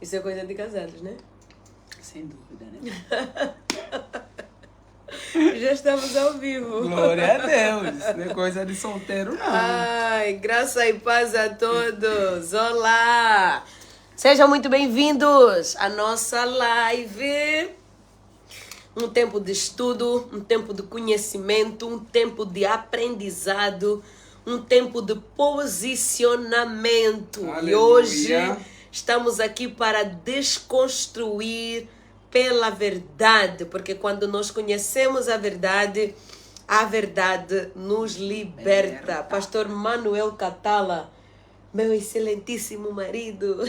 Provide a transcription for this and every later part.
Isso é coisa de casados, né? Sem dúvida, né? Já estamos ao vivo. Glória a Deus. Isso não é coisa de solteiro, não. Ai, graça e paz a todos. Olá! Sejam muito bem-vindos à nossa live. Um tempo de estudo, um tempo de conhecimento, um tempo de aprendizado, um tempo de posicionamento. Aleluia. E hoje estamos aqui para desconstruir pela verdade, porque quando nós conhecemos a verdade nos liberta. Pastor Manuel Catala, meu excelentíssimo marido.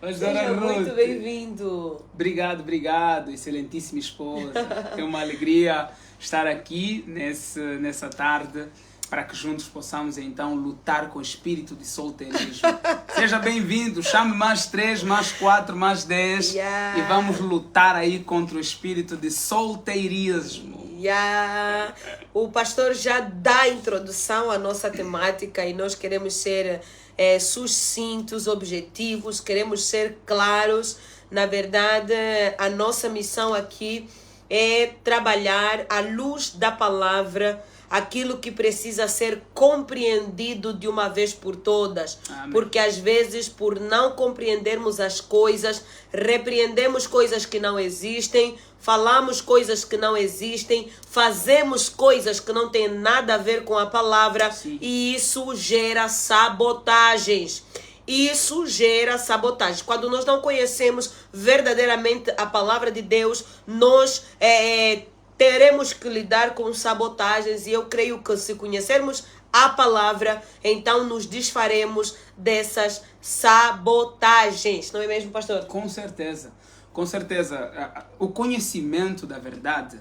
Seja muito bem-vindo. Obrigado, excelentíssima esposa. É uma alegria estar aqui nessa tarde para que juntos possamos então lutar com o espírito de solteirismo. Seja bem-vindo, chame mais 3, mais 4, mais 10 e vamos lutar aí contra o espírito de solteirismo. O pastor já dá a introdução à nossa temática e nós queremos ser sucintos, objetivos, queremos ser claros. Na verdade, a nossa missão aqui é trabalhar à luz da palavra aquilo que precisa ser compreendido de uma vez por todas. Amém. Porque às vezes, por não compreendermos as coisas, repreendemos coisas que não existem, falamos coisas que não existem, fazemos coisas que não têm nada a ver com a palavra. Sim. E isso gera sabotagens. Isso gera sabotagens. Quando nós não conhecemos verdadeiramente a palavra de Deus, nós teremos que lidar com sabotagens, e eu creio que se conhecermos a palavra, então nos desfaremos dessas sabotagens. Não é mesmo, pastor? Com certeza. Com certeza. O conhecimento da verdade,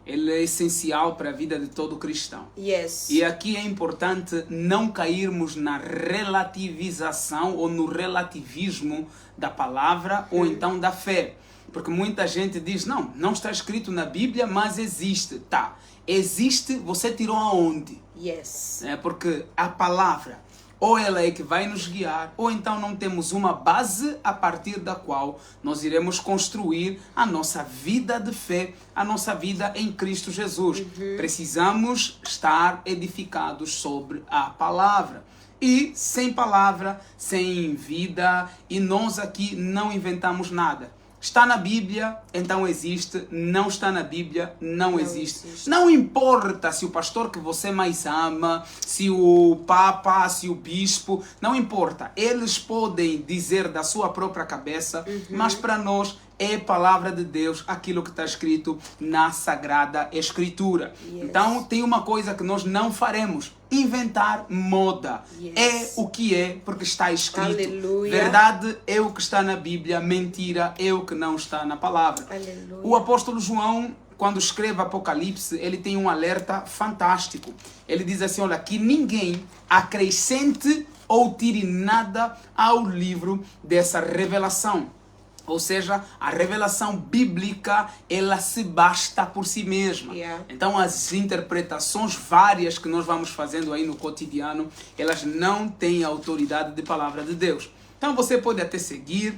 ele é essencial para a vida de todo cristão. Yes. E aqui é importante não cairmos na relativização ou no relativismo da palavra ou então da fé. Porque muita gente diz, não está escrito na Bíblia, mas existe. Tá, existe, você tirou aonde? Yes. Porque a palavra, ou ela é que vai nos guiar, ou então não temos uma base a partir da qual nós iremos construir a nossa vida de fé, a nossa vida em Cristo Jesus. Precisamos estar edificados sobre a palavra. E sem palavra, sem vida, e nós aqui não inventamos nada. Está na Bíblia, então existe. Não está na Bíblia, não existe. Não importa se o pastor que você mais ama, se o papa, se o bispo, não importa. Eles podem dizer da sua própria cabeça, mas para nós é palavra de Deus aquilo que está escrito na Sagrada Escritura. Yes. Então tem uma coisa que nós não faremos: inventar moda. Yes. É o que é, porque está escrito. Aleluia. Verdade é o que está na Bíblia, mentira é o que não está na palavra. Aleluia. O apóstolo João, quando escreve Apocalipse, ele tem um alerta fantástico. Ele diz assim, olha, que ninguém acrescente ou tire nada ao livro dessa revelação. Ou seja, a revelação bíblica, ela se basta por si mesma. Então, as interpretações várias que nós vamos fazendo aí no cotidiano, elas não têm a autoridade de palavra de Deus. Então, você pode até seguir,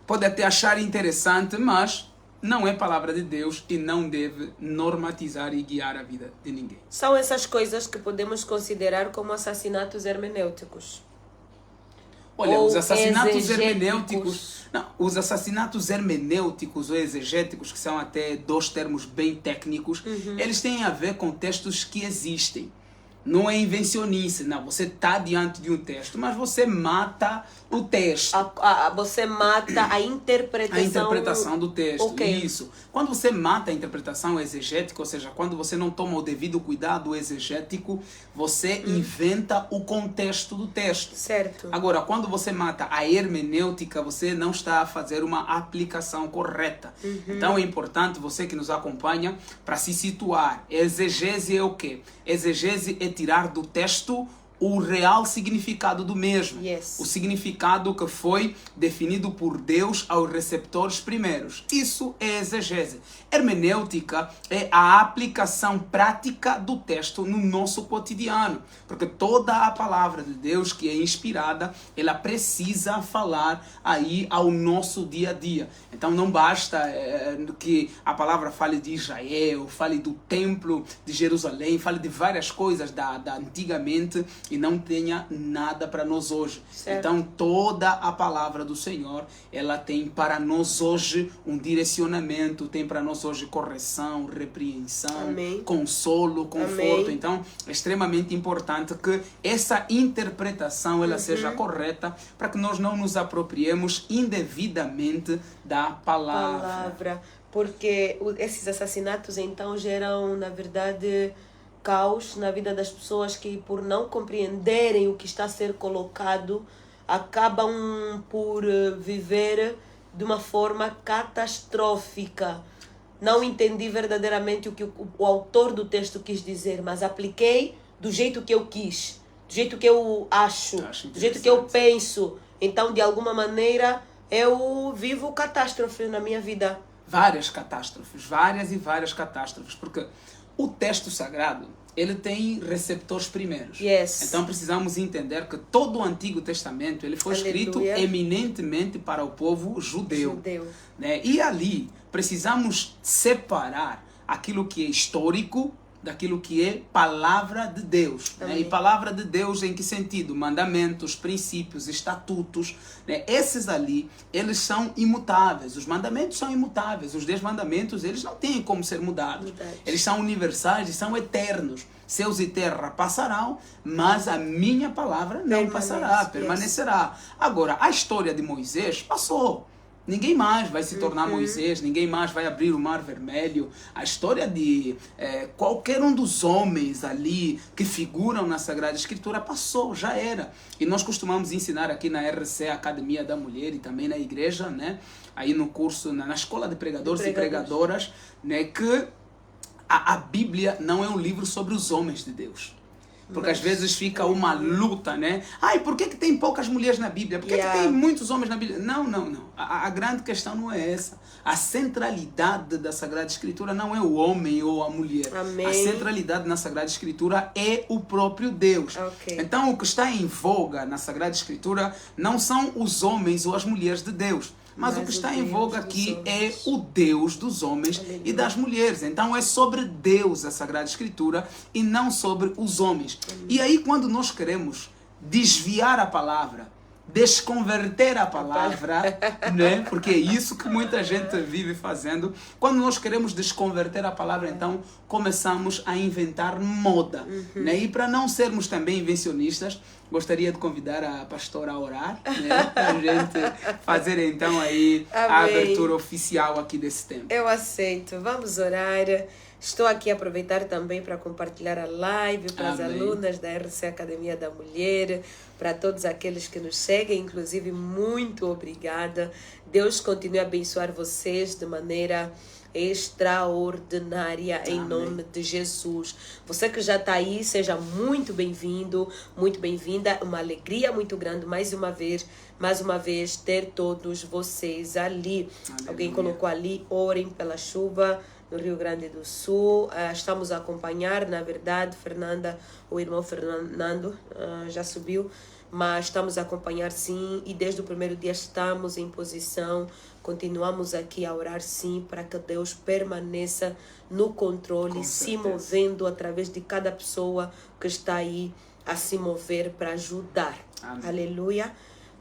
pode até achar interessante, mas não é palavra de Deus e não deve normatizar e guiar a vida de ninguém. São essas coisas que podemos considerar como assassinatos hermenêuticos. Olha, os assassinatos hermenêuticos... Não, os assassinatos hermenêuticos ou exegéticos, que são até dois termos bem técnicos, eles têm a ver com textos que existem. Não é invencionice, não. Você está diante de um texto, mas você mata o texto. Você mata a interpretação. A interpretação do texto, okay. Isso. Quando você mata a interpretação exegética, ou seja, quando você não toma o devido cuidado exegético, você inventa o contexto do texto. Certo. Agora, quando você mata a hermenêutica, você não está a fazer uma aplicação correta. Então é importante você que nos acompanha para se situar. Exegese é o quê? Exegese é tirar do texto o real significado do mesmo. Yes. O significado que foi definido por Deus aos receptores primeiros. Isso é exegese. Hermenêutica é a aplicação prática do texto no nosso cotidiano. Porque toda a palavra de Deus que é inspirada, ela precisa falar aí ao nosso dia a dia. Então não basta que a palavra fale de Israel, fale do templo de Jerusalém, fale de várias coisas da antigamente e não tenha nada para nós hoje. Certo. Então toda a palavra do Senhor, ela tem para nós hoje um direcionamento, tem para nós hoje correção, repreensão, Amém. consolo, conforto. Amém. Então é extremamente importante que essa interpretação ela seja correta para que nós não nos apropriemos indevidamente da palavra. Porque esses assassinatos então geram, na verdade, caos na vida das pessoas que, por não compreenderem o que está a ser colocado, acabam por viver de uma forma catastrófica. Não entendi verdadeiramente o que o autor do texto quis dizer, mas apliquei do jeito que eu quis, do jeito que eu acho, do jeito que eu penso. Então, de alguma maneira, eu vivo catástrofe na minha vida. Várias catástrofes, várias e várias catástrofes, porque o texto sagrado, ele tem receptores primeiros. Yes. Então precisamos entender que todo o Antigo Testamento ele foi escrito Aleluia. eminentemente para o povo judeu. Né? E ali precisamos separar aquilo que é histórico daquilo que é palavra de Deus. Né? E palavra de Deus em que sentido? Mandamentos, princípios, estatutos. Né? Esses ali, eles são imutáveis. Os mandamentos são imutáveis. Os 10 mandamentos, eles não têm como ser mudados. Eles são universais e são eternos. Céus e terra passarão, mas a minha palavra não passará, permanecerá. Agora, a história de Moisés passou. Ninguém mais vai se tornar Moisés, ninguém mais vai abrir o Mar Vermelho. A história de qualquer um dos homens ali que figuram na Sagrada Escritura passou, já era. E nós costumamos ensinar aqui na RC, Academia da Mulher, e também na igreja, né? Aí no curso, na Escola de Pregadores e Pregadoras, né? Que a Bíblia não é um livro sobre os homens de Deus. Porque às vezes fica uma luta, né? Ai, por que tem poucas mulheres na Bíblia? Por que tem muitos homens na Bíblia? Não. A grande questão não é essa. A centralidade da Sagrada Escritura não é o homem ou a mulher. Amém. A centralidade na Sagrada Escritura é o próprio Deus. Então o que está em voga na Sagrada Escritura não são os homens ou as mulheres de Deus. Mas o que está em voga aqui é o Deus dos homens e das mulheres. Então é sobre Deus a Sagrada Escritura e não sobre os homens. E aí quando nós queremos desviar a palavra, desconverter a palavra, né? Porque é isso que muita gente vive fazendo. Quando nós queremos desconverter a palavra, então começamos a inventar moda, né? E para não sermos também invencionistas, gostaria de convidar a pastora a orar, né? Para a gente fazer então aí a abertura oficial aqui desse tempo. Eu aceito. Vamos orar. Estou aqui a aproveitar também para compartilhar a live para as alunas da RC Academia da Mulher, para todos aqueles que nos seguem, inclusive muito obrigada. Deus continue a abençoar vocês de maneira extraordinária em nome de Jesus. Você que já está aí, seja muito bem-vindo, muito bem-vinda. Uma alegria muito grande mais uma vez ter todos vocês ali. Aleluia. Alguém colocou ali, orem pela chuva no Rio Grande do Sul. Estamos a acompanhar, na verdade, Fernanda, o irmão Fernando já subiu, mas estamos a acompanhar sim, e desde o primeiro dia estamos em posição, continuamos aqui a orar sim, para que Deus permaneça no controle, se movendo através de cada pessoa que está aí a se mover para ajudar. Amém. Aleluia.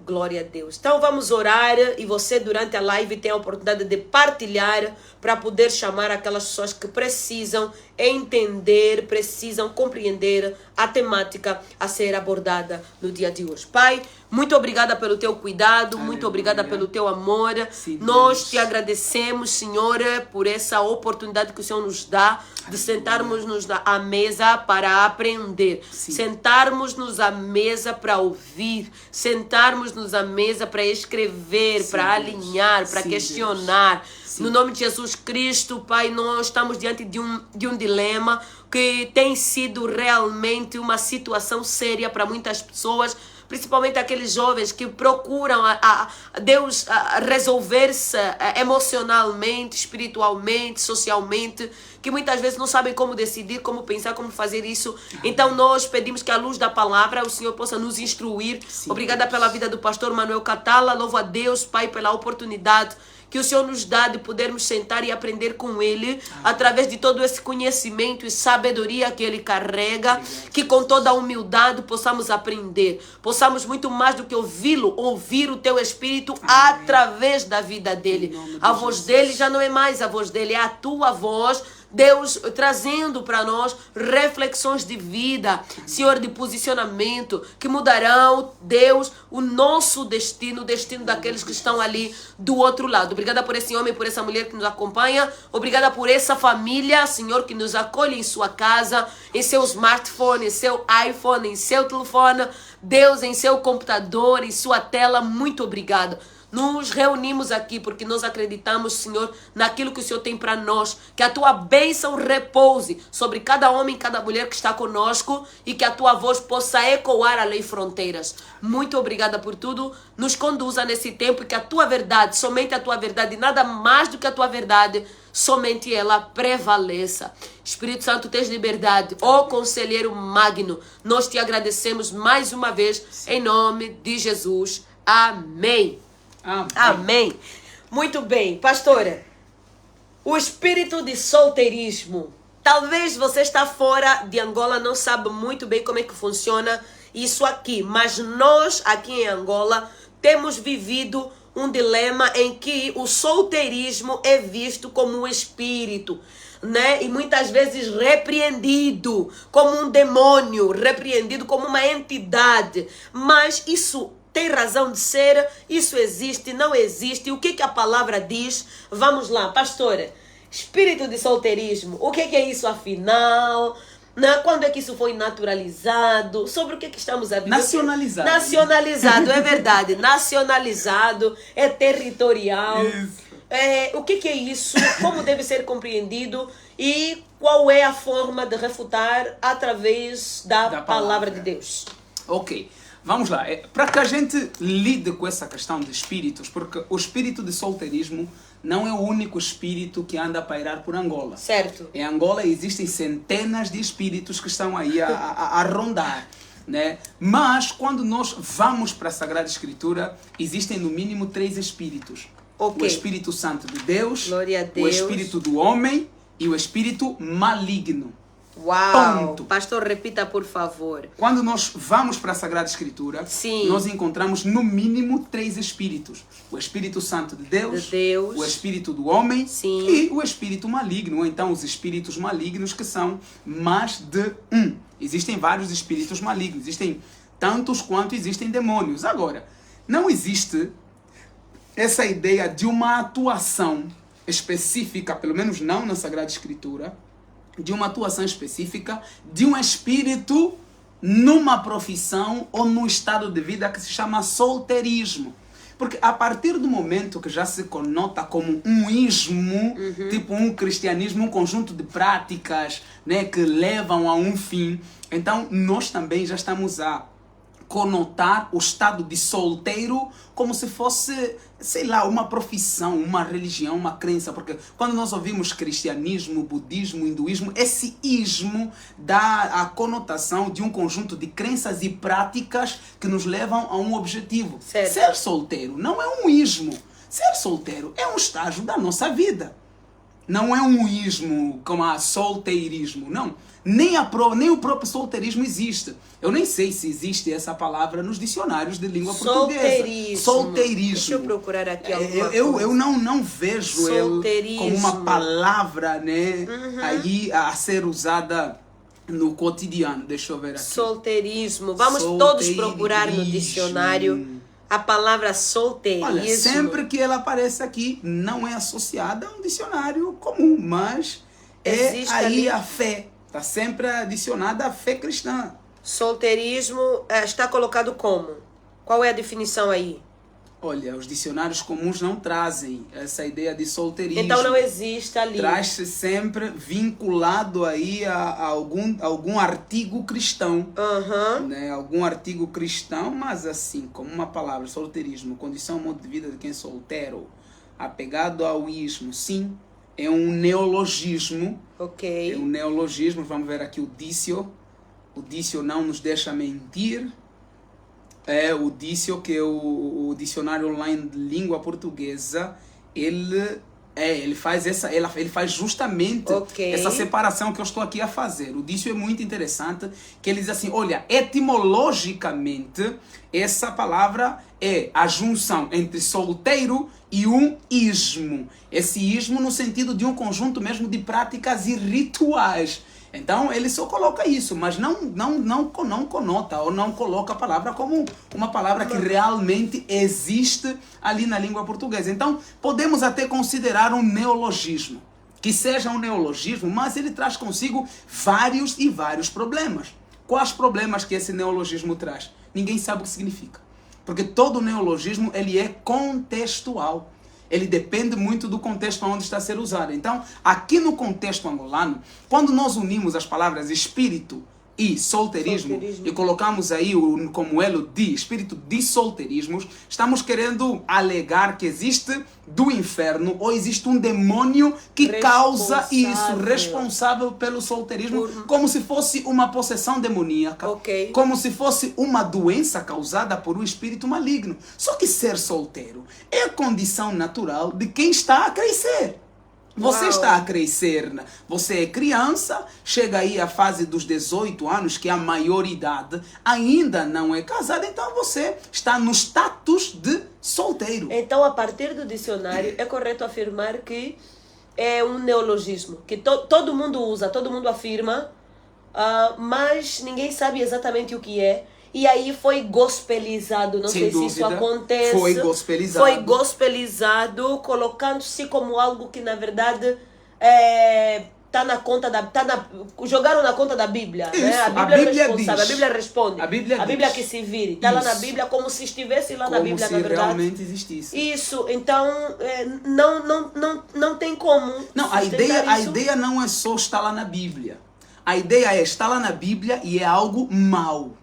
Glória a Deus. Então vamos orar, e você durante a live tem a oportunidade de partilhar para poder chamar aquelas pessoas que precisam entender, precisam compreender a temática a ser abordada no dia de hoje. Pai, Muito obrigada pelo teu cuidado, muito obrigada pelo teu amor. Sim, Nós Deus. te agradecemos, Senhor, por essa oportunidade que o Senhor nos dá de sentarmos-nos à mesa para aprender, Sim. sentarmos-nos à mesa para ouvir, sentarmos-nos à mesa para escrever, Sim, para Deus. alinhar, para Sim, questionar. Sim. No nome de Jesus Cristo, Pai, nós estamos diante de um dilema que tem sido realmente uma situação séria para muitas pessoas, principalmente aqueles jovens que procuram a Deus resolver-se emocionalmente, espiritualmente, socialmente, que muitas vezes não sabem como decidir, como pensar, como fazer isso. Então nós pedimos que à luz da palavra o Senhor possa nos instruir. Sim, Obrigada Deus. pela vida do pastor Manuel Catala. Louvo a Deus, Pai, pela oportunidade que o Senhor nos dá de podermos sentar e aprender com Ele, através de todo esse conhecimento e sabedoria que Ele carrega, que com toda a humildade possamos aprender, possamos muito mais do que ouvi-lo, ouvir o Teu Espírito através da vida dele. A voz dele já não é mais a voz dele, é a Tua voz, Deus trazendo para nós reflexões de vida, Senhor, de posicionamento, que mudarão, Deus, o nosso destino, o destino daqueles que estão ali do outro lado. Obrigada por esse homem, por essa mulher que nos acompanha. Obrigada por essa família, Senhor, que nos acolhe em sua casa, em seu smartphone, em seu iPhone, em seu telefone, Deus, em seu computador, em sua tela. Muito obrigada. Nos reunimos aqui porque nós acreditamos, Senhor, naquilo que o Senhor tem para nós. Que a Tua bênção repouse sobre cada homem e cada mulher que está conosco e que a Tua voz possa ecoar além fronteiras. Muito obrigada por tudo. Nos conduza nesse tempo e que a Tua verdade, somente a Tua verdade, nada mais do que a Tua verdade, somente ela prevaleça. Espírito Santo, tens liberdade. Ó Conselheiro Magno, nós te agradecemos mais uma vez em nome de Jesus. Amém. Amém. Muito bem, pastora. O espírito de solteirismo. Talvez você está fora de Angola, não sabe muito bem como é que funciona isso aqui. Mas nós, aqui em Angola, temos vivido um dilema em que o solteirismo é visto como um espírito, né? E muitas vezes repreendido como um demônio, repreendido como uma entidade. Mas isso tem razão de ser? Isso existe? Não existe? O que a palavra diz? Vamos lá, pastora. Espírito de solteirismo, o que é isso afinal? Quando é que isso foi naturalizado? Sobre o que estamos a viver? Nacionalizado. Nacionalizado, é verdade. Nacionalizado, é territorial. Isso. O que é isso? Como deve ser compreendido? E qual é a forma de refutar através da palavra de Deus? Ok. Vamos lá, para que a gente lide com essa questão de espíritos, porque o espírito de solteirismo não é o único espírito que anda a pairar por Angola. Certo. Em Angola existem centenas de espíritos que estão aí a rondar, né? Mas quando nós vamos para a Sagrada Escritura, existem no mínimo 3 espíritos. Okay. O Espírito Santo de Deus, Glória a Deus, o Espírito do homem e o Espírito maligno. Uau! Ponto. Pastor, repita, por favor. Quando nós vamos para a Sagrada Escritura, sim, nós encontramos no mínimo 3 espíritos. O Espírito Santo de Deus, o Espírito do homem, sim, e o Espírito maligno. Ou então os espíritos malignos, que são mais de um. Existem vários espíritos malignos. Existem tantos quanto existem demônios. Agora, não existe essa ideia de uma atuação específica, pelo menos não na Sagrada Escritura, de uma atuação específica de um espírito numa profissão ou num estado de vida que se chama solteirismo. Porque a partir do momento que já se conota como um ismo, tipo um cristianismo, um conjunto de práticas, né, que levam a um fim, então nós também já estamos a conotar o estado de solteiro como se fosse, sei lá, uma profissão, uma religião, uma crença. Porque quando nós ouvimos cristianismo, budismo, hinduísmo, esse ismo dá a conotação de um conjunto de crenças e práticas que nos levam a um objetivo. Certo. Ser solteiro não é um ismo. Ser solteiro é um estágio da nossa vida. Não é um ismo como a solteirismo, não. Nem o próprio solteirismo existe. Eu nem sei se existe essa palavra nos dicionários de língua portuguesa. Solteirismo. Deixa eu procurar aqui alguma coisa. Eu não vejo ele como uma palavra, né, aí a ser usada no cotidiano. Deixa eu ver aqui. Solteirismo. Vamos todos procurar no dicionário a palavra solteirismo. Olha, sempre que ela aparece aqui, não é associada a um dicionário comum, mas Existe aí ali a fé. Está sempre adicionada à fé cristã. solteirismo está colocado como? Qual é a definição aí? Olha, os dicionários comuns não trazem essa ideia de solteirismo. Então não existe ali. Traz-se sempre vinculado aí a algum artigo cristão. Né? Algum artigo cristão, mas assim, como uma palavra, solteirismo, condição, modo de vida de quem é solteiro, apegado ao ismo, sim, é um neologismo. Ok. É um neologismo, vamos ver aqui o dício. O dício não nos deixa mentir. É o dício, que é o dicionário online de língua portuguesa, ele faz justamente essa separação que eu estou aqui a fazer. O dício é muito interessante, que ele diz assim, olha, etimologicamente, essa palavra é a junção entre solteiro e um ismo. Esse ismo no sentido de um conjunto mesmo de práticas e rituais. Então ele só coloca isso, mas não conota ou não coloca a palavra como uma palavra que realmente existe ali na língua portuguesa. Então podemos até considerar um neologismo, que seja um neologismo, mas ele traz consigo vários e vários problemas. Quais problemas que esse neologismo traz? Ninguém sabe o que significa, porque todo neologismo ele é contextual. Ele depende muito do contexto onde está a ser usado. Então, aqui no contexto angolano, quando nós unimos as palavras espírito e solteirismo, e colocamos aí como elo de espírito de solteirismos, estamos querendo alegar que existe do inferno ou existe um demônio que causa isso, responsável pelo solteirismo, como se fosse uma possessão demoníaca, como se fosse uma doença causada por um espírito maligno. Só que ser solteiro é a condição natural de quem está a crescer. Você está a crescer, você é criança, chega aí à fase dos 18 anos, que é a maioridade, ainda não é casado, então você está no status de solteiro. Então, a partir do dicionário, é correto afirmar que é um neologismo, que todo mundo usa, todo mundo afirma, mas ninguém sabe exatamente o que é. E aí foi gospelizado, não sei se isso acontece. Foi gospelizado. Foi gospelizado, colocando-se como algo que na verdade tá na conta da, jogaram na conta da Bíblia, isso, né? A Bíblia é responsável, diz. a Bíblia responde. A Bíblia que se vire, está lá na Bíblia como se estivesse lá na Bíblia, na verdade. Como se realmente existisse. Isso, então não tem como. Não, a ideia não é só estar lá na Bíblia. A ideia é estar lá na Bíblia e é algo mau.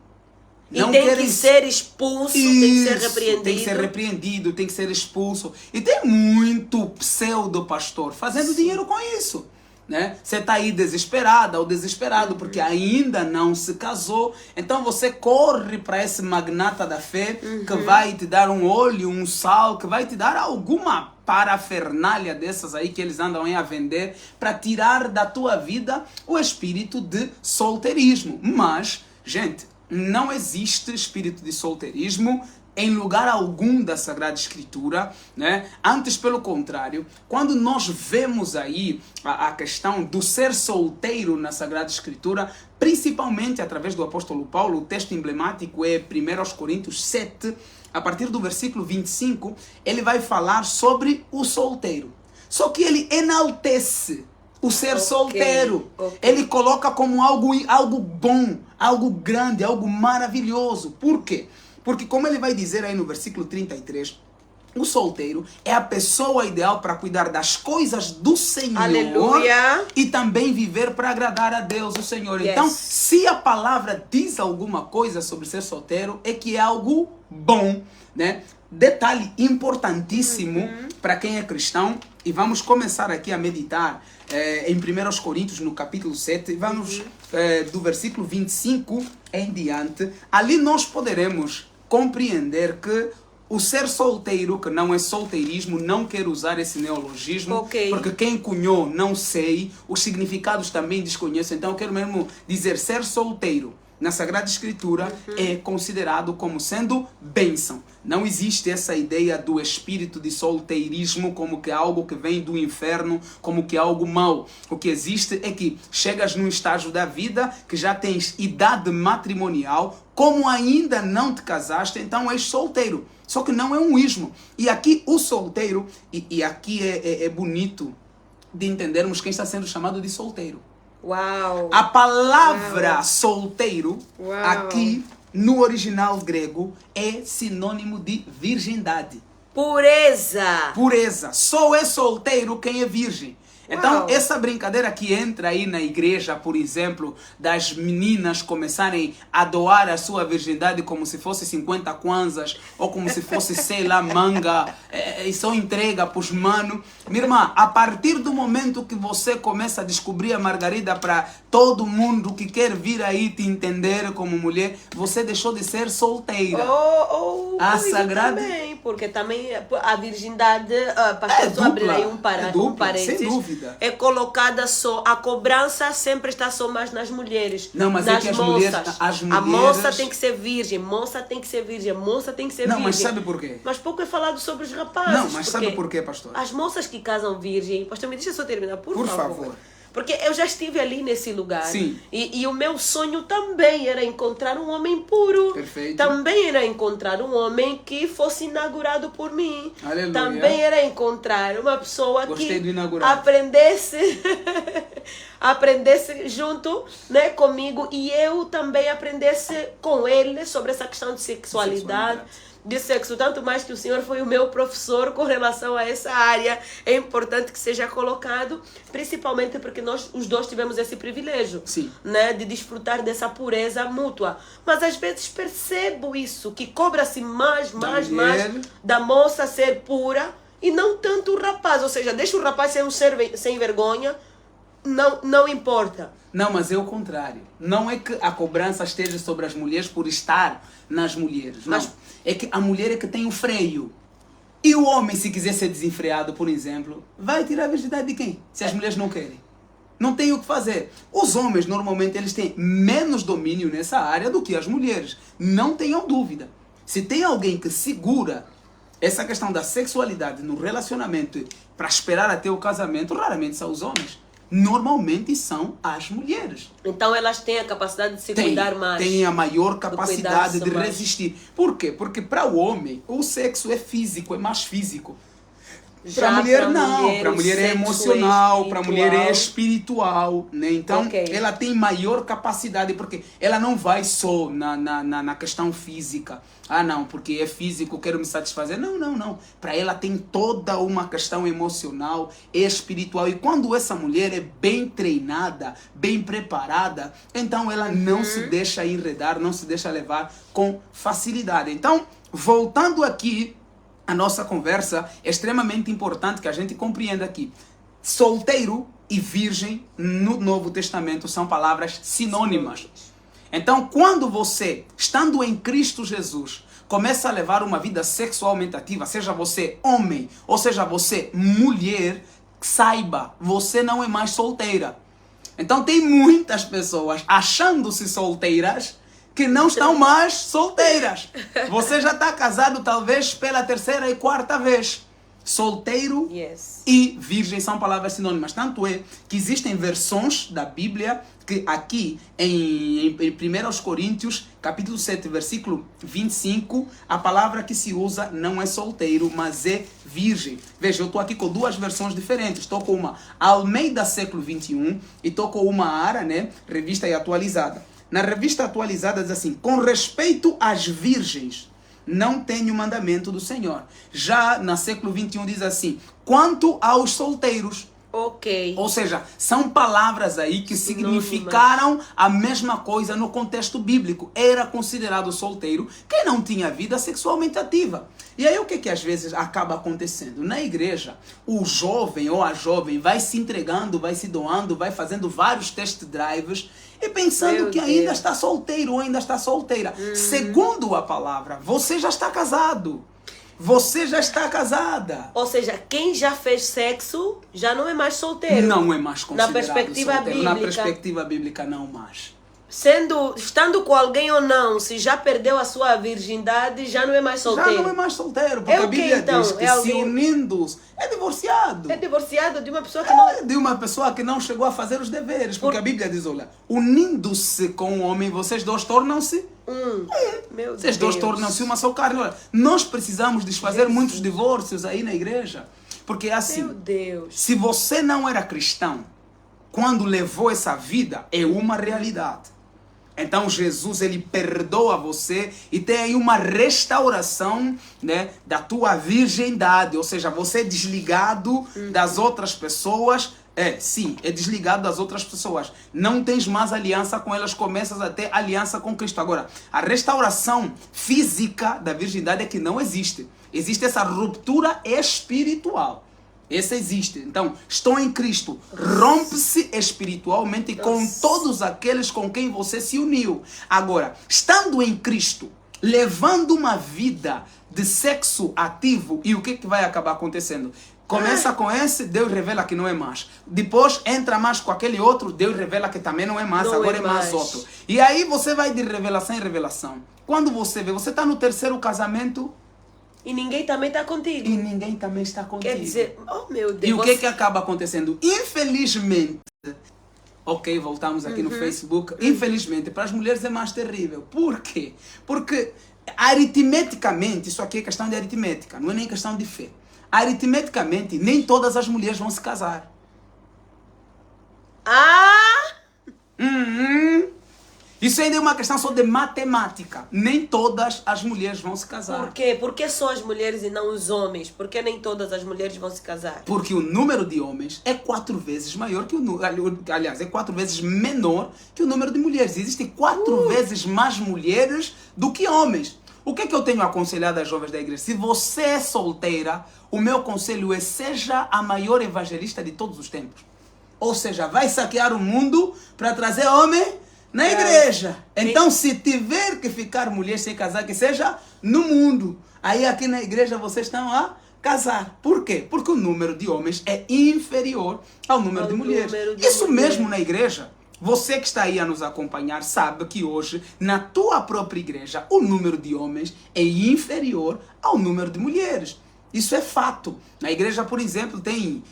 E tem que ser expulso, tem que ser repreendido. Tem que ser repreendido, tem que ser expulso. E tem muito pseudo-pastor fazendo dinheiro com isso. Né? Você está aí desesperada ou desesperado porque ainda não se casou. Então você corre para esse magnata da fé que vai te dar um óleo, um sal, que vai te dar alguma parafernália dessas aí que eles andam aí a vender para tirar da tua vida o espírito de solteirismo. Mas, gente, não existe espírito de solteirismo em lugar algum da Sagrada Escritura, né? Antes, pelo contrário, quando nós vemos aí a questão do ser solteiro na Sagrada Escritura, principalmente através do apóstolo Paulo, o texto emblemático é 1 Coríntios 7, a partir do versículo 25, ele vai falar sobre o solteiro. Só que ele enaltece o ser solteiro. Ele coloca como algo bom, algo grande, algo maravilhoso. Por quê? Porque como ele vai dizer aí no versículo 33, o solteiro é a pessoa ideal para cuidar das coisas do Senhor. Aleluia. E também viver para agradar a Deus, o Senhor. Então, se a palavra diz alguma coisa sobre ser solteiro, é que é algo bom, né? Detalhe importantíssimo para quem é cristão, e vamos começar aqui a meditar em 1 Coríntios, no capítulo 7, e vamos do versículo 25 em diante. Ali nós poderemos compreender que o ser solteiro, que não é solteirismo, não quer usar esse neologismo, porque quem cunhou não sei, os significados também desconheço, então eu quero mesmo dizer ser solteiro. na Sagrada Escritura é considerado como sendo bênção. Não existe essa ideia do espírito de solteirismo como que algo que vem do inferno, como que algo mau. O que existe é que chegas num estágio da vida que já tens idade matrimonial, como ainda não te casaste, então és solteiro. Só que não é um ismo. E aqui o solteiro, e aqui é bonito de entendermos quem está sendo chamado de solteiro. Uau! A palavra solteiro, Uau. aqui no original grego, é sinônimo de virgindade. Pureza! Pureza. Só é solteiro quem é virgem. Então, Uau. essa brincadeira que entra aí na igreja, por exemplo, das meninas começarem a doar a sua virgindade como se fosse 50 kwanzas, ou como se fosse, sei lá, manga, e só entrega para os manos. Minha irmã, a partir do momento que você começa a descobrir a Margarida para todo mundo que quer vir aí te entender como mulher, você deixou de ser solteira. A sagrada... Também, porque também a virgindade, pastor, dupla, abrir aí um dupla, parênteses, sem dúvida. é colocada só, a cobrança sempre está só mais nas mulheres. Não, mas nas é que as moças. mulheres... A moça tem que ser virgem, moça tem que ser virgem, moça tem que ser virgem. Não, mas sabe por quê? Mas pouco é falado sobre os rapazes. Não, mas sabe por quê, pastor? As moças que casam virgem, pastor, me deixa só terminar, por Por favor. favor. Porque eu já estive ali nesse lugar. Sim. E o meu sonho também era encontrar um homem puro. Perfeito. Também era encontrar um homem que fosse inaugurado por mim. Aleluia. Também era encontrar uma pessoa Gostei do que inaugurado. aprendesse junto, né, comigo, e eu também aprendesse com ele sobre essa questão de sexualidade. De sexo, tanto mais que o Senhor foi o meu professor com relação a essa área. É importante que seja colocado, principalmente porque nós os dois tivemos esse privilégio, Sim. né, de desfrutar dessa pureza mútua. Mas às vezes percebo isso, que cobra-se mais da moça ser pura e não tanto o rapaz. Ou seja, deixa o rapaz ser um ser sem vergonha, não importa. Não, mas é o contrário. Não é que a cobrança esteja sobre as mulheres por estar nas mulheres. Não. Mas... é que a mulher é que tem o freio. E o homem, se quiser ser desenfreado, por exemplo, vai tirar a virgindade de quem? Se as mulheres não querem. Não tem o que fazer. Os homens, normalmente, eles têm menos domínio nessa área do que as mulheres. Não tenham dúvida. Se tem alguém que segura essa questão da sexualidade no relacionamento para esperar até o casamento, raramente são os homens. Normalmente são as mulheres. Então elas têm a capacidade de se cuidar mais. Têm a maior capacidade de mais. resistir. Por quê? Porque para o homem, o sexo é físico, é mais físico. Para a mulher não, para a mulher é emocional, para a mulher é espiritual, né? Então ela tem maior capacidade, porque ela não vai só na questão física. Ah não, porque é físico, quero me satisfazer. Não. Para ela tem toda uma questão emocional, espiritual. E quando essa mulher é bem treinada, bem preparada, então ela não se deixa enredar, não se deixa levar com facilidade. Então, voltando aqui, a nossa conversa é extremamente importante que a gente compreenda aqui. Solteiro e virgem no Novo Testamento são palavras sinônimas. Então, quando você, estando em Cristo Jesus, começa a levar uma vida sexualmente ativa, seja você homem ou seja você mulher, saiba, você não é mais solteira. Então, tem muitas pessoas achando-se solteiras que não estão mais solteiras. Você já está casado talvez pela terceira e quarta vez. Solteiro e virgem são palavras sinônimas. Tanto é que existem versões da Bíblia que aqui em 1 Coríntios, capítulo 7, versículo 25, a palavra que se usa não é solteiro, mas é virgem. Veja, eu estou aqui com duas versões diferentes. Estou com uma Almeida século 21 e estou com uma Ara, né, revista e atualizada. Na revista atualizada diz assim: com respeito às virgens, não tenho mandamento do Senhor. Já na século 21 diz assim: quanto aos solteiros. Ou seja, são palavras aí que significaram a mesma coisa no contexto bíblico. Era considerado solteiro quem não tinha vida sexualmente ativa. E aí o que às vezes acaba acontecendo? Na igreja, o jovem ou a jovem vai se entregando, vai se doando, vai fazendo vários test drives e pensando que ainda está solteiro ou ainda está solteira. Segundo a palavra, você já está casado. Você já está casada. Ou seja, quem já fez sexo já não é mais solteiro. Não é mais considerado na perspectiva solteiro. bíblica. Na perspectiva bíblica, não mais. estando com alguém ou não, se já perdeu a sua virgindade, já não é mais solteiro. Já não é mais solteiro, porque É o a quê, Bíblia então? diz que É se alguém- unindo é divorciado. É divorciado de uma pessoa que não... De uma pessoa que não chegou a fazer os deveres. Porque a Bíblia diz, olha, unindo-se com um homem, vocês dois tornam-se... Meu Vocês dois Deus. tornam-se uma só carne. Olha, nós precisamos desfazer muitos divórcios aí na igreja. Porque é assim, Meu Deus. se você não era cristão, quando levou essa vida, é uma realidade. Então Jesus, ele perdoa você e tem aí uma restauração, né, da tua virgindade. Ou seja, você é desligado das outras pessoas. Sim, é desligado das outras pessoas. Não tens mais aliança com elas, começas a ter aliança com Cristo. Agora, a restauração física da virgindade é que não existe. Existe essa ruptura espiritual. Essa existe. Então, estou em Cristo. Rompe-se espiritualmente com todos aqueles com quem você se uniu. Agora, estando em Cristo, levando uma vida de sexo ativo, e o que vai acabar acontecendo? Começa com esse, Deus revela que não é mais. Depois entra mais com aquele outro, Deus revela que também não é mais, Não agora é é mais mais. outro. E aí você vai de revelação em revelação. Quando você vê, você está no terceiro casamento E ninguém também está contigo. e ninguém também está contigo. Quer dizer, oh meu Deus. E o que acaba acontecendo? Infelizmente, ok, voltamos aqui no Facebook. Infelizmente, para as mulheres é mais terrível. Por quê? Porque aritmeticamente, isso aqui é questão de aritmética, não é nem questão de fé. Aritmeticamente, nem todas as mulheres vão se casar. Isso ainda é uma questão só de matemática. Nem todas as mulheres vão se casar. Por quê? Por que só as mulheres e não os homens? Por que nem todas as mulheres vão se casar? Porque o número de homens é 4 vezes maior que o número... Aliás, é 4 vezes menor que o número de mulheres. Existem 4 vezes mais mulheres do que homens. O que é que eu tenho aconselhado às jovens da igreja? Se você é solteira, o meu conselho é: seja a maior evangelista de todos os tempos. Ou seja, vai saquear o mundo para trazer homem na igreja. Então, se tiver que ficar mulher sem casar, que seja no mundo. Aí aqui na igreja vocês estão a casar. Por quê? Porque o número de homens é inferior ao número de mulheres. Isso mesmo na igreja. Você que está aí a nos acompanhar sabe que hoje, na tua própria igreja, o número de homens é inferior ao número de mulheres. Isso é fato. Na igreja, por exemplo, tem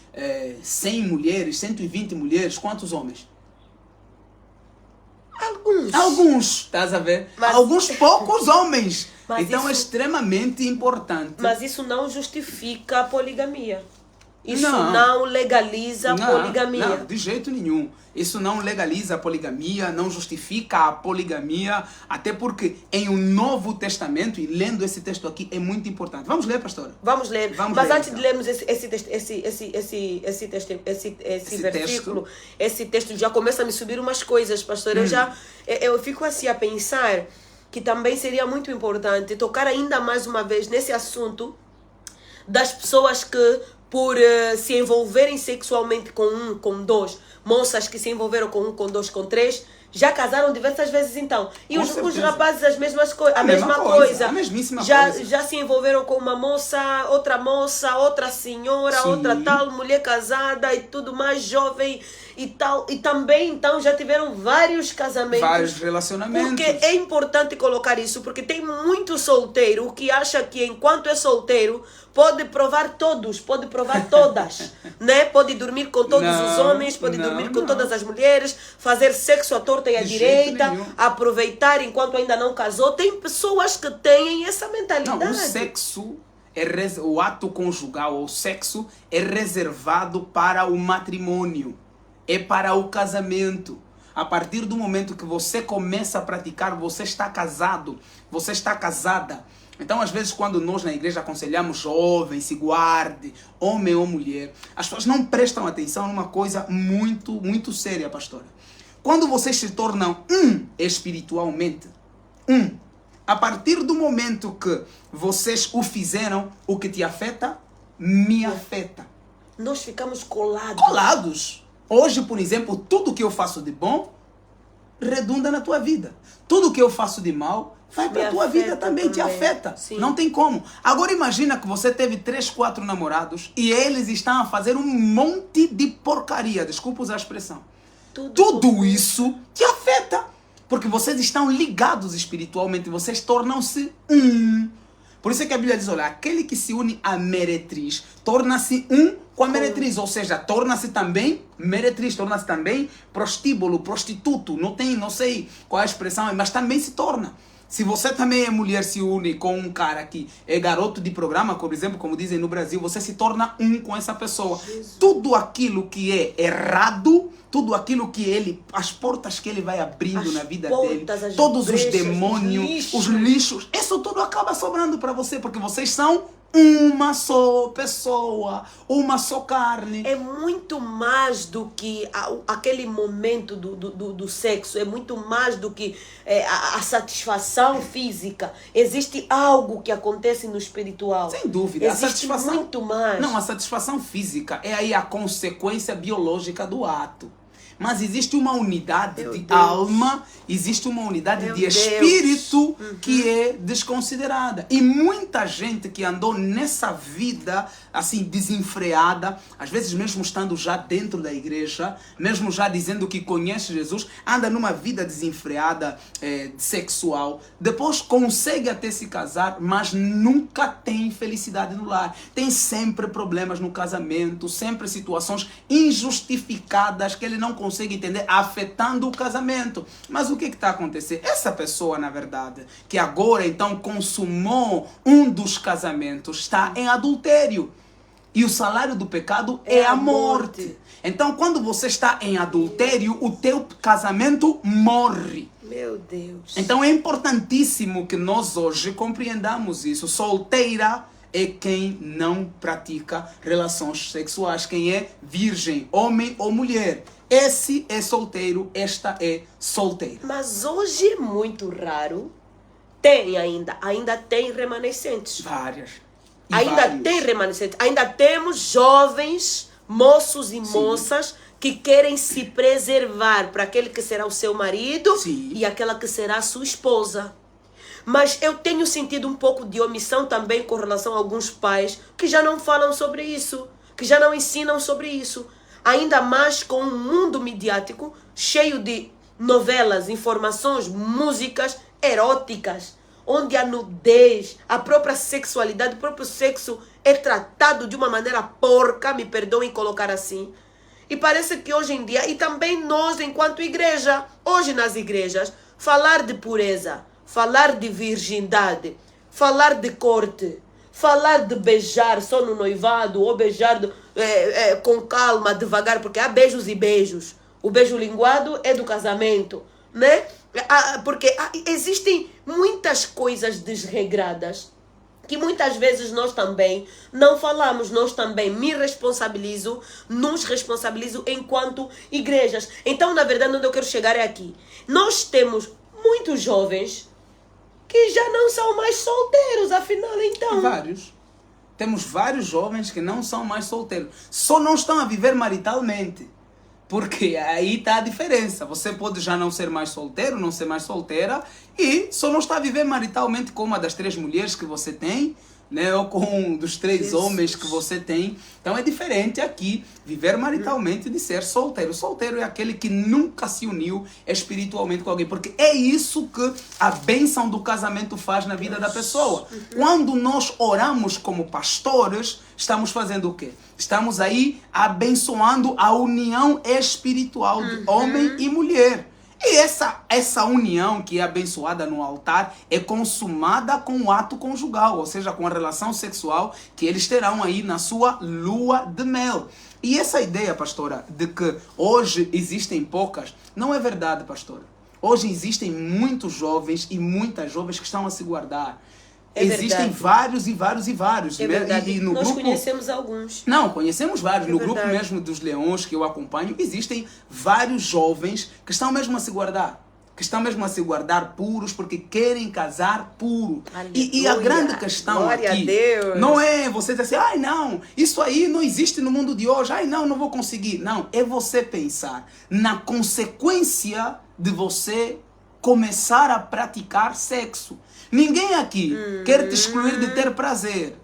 100 mulheres, 120 mulheres. Quantos homens? Alguns, estás a ver? Mas... Alguns poucos homens. Mas então é isso... extremamente importante. Mas isso não justifica a poligamia. Isso Não. não legaliza a Não, poligamia. não, de jeito nenhum. Isso não legaliza a poligamia, não justifica a poligamia, até porque em um Novo Testamento, e lendo esse texto aqui é muito importante. Vamos ler, pastora? Vamos ler. Vamos Mas ler, antes então. de lermos esse versículo, esse texto já começa a me subir umas coisas, pastor. Eu fico assim a pensar que também seria muito importante tocar ainda mais uma vez nesse assunto das pessoas que, por se envolverem sexualmente com um, com dois, moças que se envolveram com um, com dois, com três, já casaram diversas vezes então. E Com os certeza. rapazes a mesma mesma coisa. coisa, a mesmíssima já, coisa. já se envolveram com uma moça, outra senhora, Sim. outra tal, mulher casada e tudo mais, jovem e tal. E também então já tiveram vários casamentos. Vários relacionamentos. Porque é importante colocar isso, porque tem muito solteiro que acha que enquanto é solteiro pode provar todos, pode provar todas, né? Pode dormir com todos os homens, pode dormir com todas as mulheres, fazer sexo à torta e à De jeito direita, nenhum. aproveitar enquanto ainda não casou. Tem pessoas que têm essa mentalidade. Não, o sexo, o ato conjugal, o sexo é reservado para o matrimônio, é para o casamento. A partir do momento que você começa a praticar, você está casado, você está casada. Então, às vezes, quando nós na igreja aconselhamos jovens, se guarde, homem ou mulher, as pessoas não prestam atenção numa coisa muito, muito séria, pastora. Quando vocês se tornam espiritualmente, a partir do momento que vocês o fizeram, o que te afeta, me afeta. Nós ficamos colados. Colados. Hoje, por exemplo, tudo que eu faço de bom redunda na tua vida. Tudo que eu faço de mal vai para a tua vida também, te afeta. Sim. Não tem como. Agora imagina que você teve 3, 4 namorados e eles estão a fazer um monte de porcaria. Desculpa usar a expressão. Tudo isso te afeta. Porque vocês estão ligados espiritualmente, vocês tornam-se um. Por isso é que a Bíblia diz, olha, aquele que se une à meretriz torna-se um com a meretriz, ou seja, torna-se também meretriz, torna-se também prostíbulo, prostituto, não sei qual é a expressão, mas também se torna. Se você também é mulher, se une com um cara que é garoto de programa, por exemplo, como dizem no Brasil, você se torna um com essa pessoa. Jesus. Tudo aquilo que é errado, tudo aquilo que ele, as portas que ele vai abrindo na vida dele, todos os demônios, os lixos, isso tudo acaba sobrando para você, porque vocês são uma só pessoa, uma só carne. É muito mais do que aquele momento do sexo, é muito mais do que a satisfação física. Existe algo que acontece no espiritual. Sem dúvida. Existe a satisfação, muito mais. Não, a satisfação física é aí a consequência biológica do ato. Mas existe uma unidade de alma, existe uma unidade de espírito que é desconsiderada. E muita gente que andou nessa vida assim desenfreada, às vezes mesmo estando já dentro da igreja, mesmo já dizendo que conhece Jesus, anda numa vida desenfreada sexual, depois consegue até se casar, mas nunca tem felicidade no lar. Tem sempre problemas no casamento, sempre situações injustificadas que ele não consegue entender, afetando o casamento. Mas o que está acontecendo? Essa pessoa, na verdade, que agora então consumou um dos casamentos, está em adultério. E o salário do pecado é a morte. Então, quando você está em adultério, o teu casamento morre. Meu Deus. Então, é importantíssimo que nós hoje compreendamos isso. Solteira é quem não pratica relações sexuais, quem é virgem, homem ou mulher. Esse é solteiro, esta é solteira. Mas hoje é muito raro. Tem ainda tem remanescentes. Várias. Tem remanescentes. Ainda temos jovens, moços e moças que querem se preservar para aquele que será o seu marido e aquela que será a sua esposa. Mas eu tenho sentido um pouco de omissão também com relação a alguns pais que já não falam sobre isso, que já não ensinam sobre isso. Ainda mais com um mundo midiático cheio de novelas, informações, músicas eróticas, onde a nudez, a própria sexualidade, o próprio sexo é tratado de uma maneira porca, me perdoem colocar assim. E parece que hoje em dia, e também nós enquanto igreja, hoje nas igrejas, falar de pureza, falar de virgindade, falar de corte, falar de beijar só no noivado ou beijar com calma, devagar, porque há beijos e beijos. O beijo linguado é do casamento, né? Porque existem muitas coisas desregradas que muitas vezes nós também não falamos, nós também nos responsabilizo enquanto igrejas. Então, na verdade, onde eu quero chegar é aqui. Nós temos muitos jovens que já não são mais solteiros, afinal, então. Temos vários jovens que não são mais solteiros. Só não estão a viver maritalmente. Porque aí está a diferença. Você pode já não ser mais solteiro, não ser mais solteira, e só não está a viver maritalmente com uma das 3 mulheres que você tem, né? Ou com um dos 3 homens que você tem. Então é diferente aqui viver maritalmente de ser solteiro. Solteiro é aquele que nunca se uniu espiritualmente com alguém, porque é isso que a bênção do casamento faz na vida da pessoa. Quando nós oramos como pastores, estamos fazendo o quê? Estamos aí abençoando a união espiritual de homem e mulher. E essa união que é abençoada no altar é consumada com o ato conjugal, ou seja, com a relação sexual que eles terão aí na sua lua de mel. E essa ideia, pastora, de que hoje existem poucas, não é verdade, pastora. Hoje existem muitos jovens e muitas jovens que estão a se guardar. Existem vários. É verdade. E nós conhecemos alguns. Não, conhecemos vários. No grupo mesmo dos leões que eu acompanho, existem vários jovens que estão mesmo a se guardar. Que estão mesmo a se guardar puros porque querem casar puro. E a grande questão aqui não é você dizer assim, não, isso aí não existe no mundo de hoje, não vou conseguir. Não, é você pensar na consequência de você começar a praticar sexo. Ninguém aqui quer te excluir de ter prazer.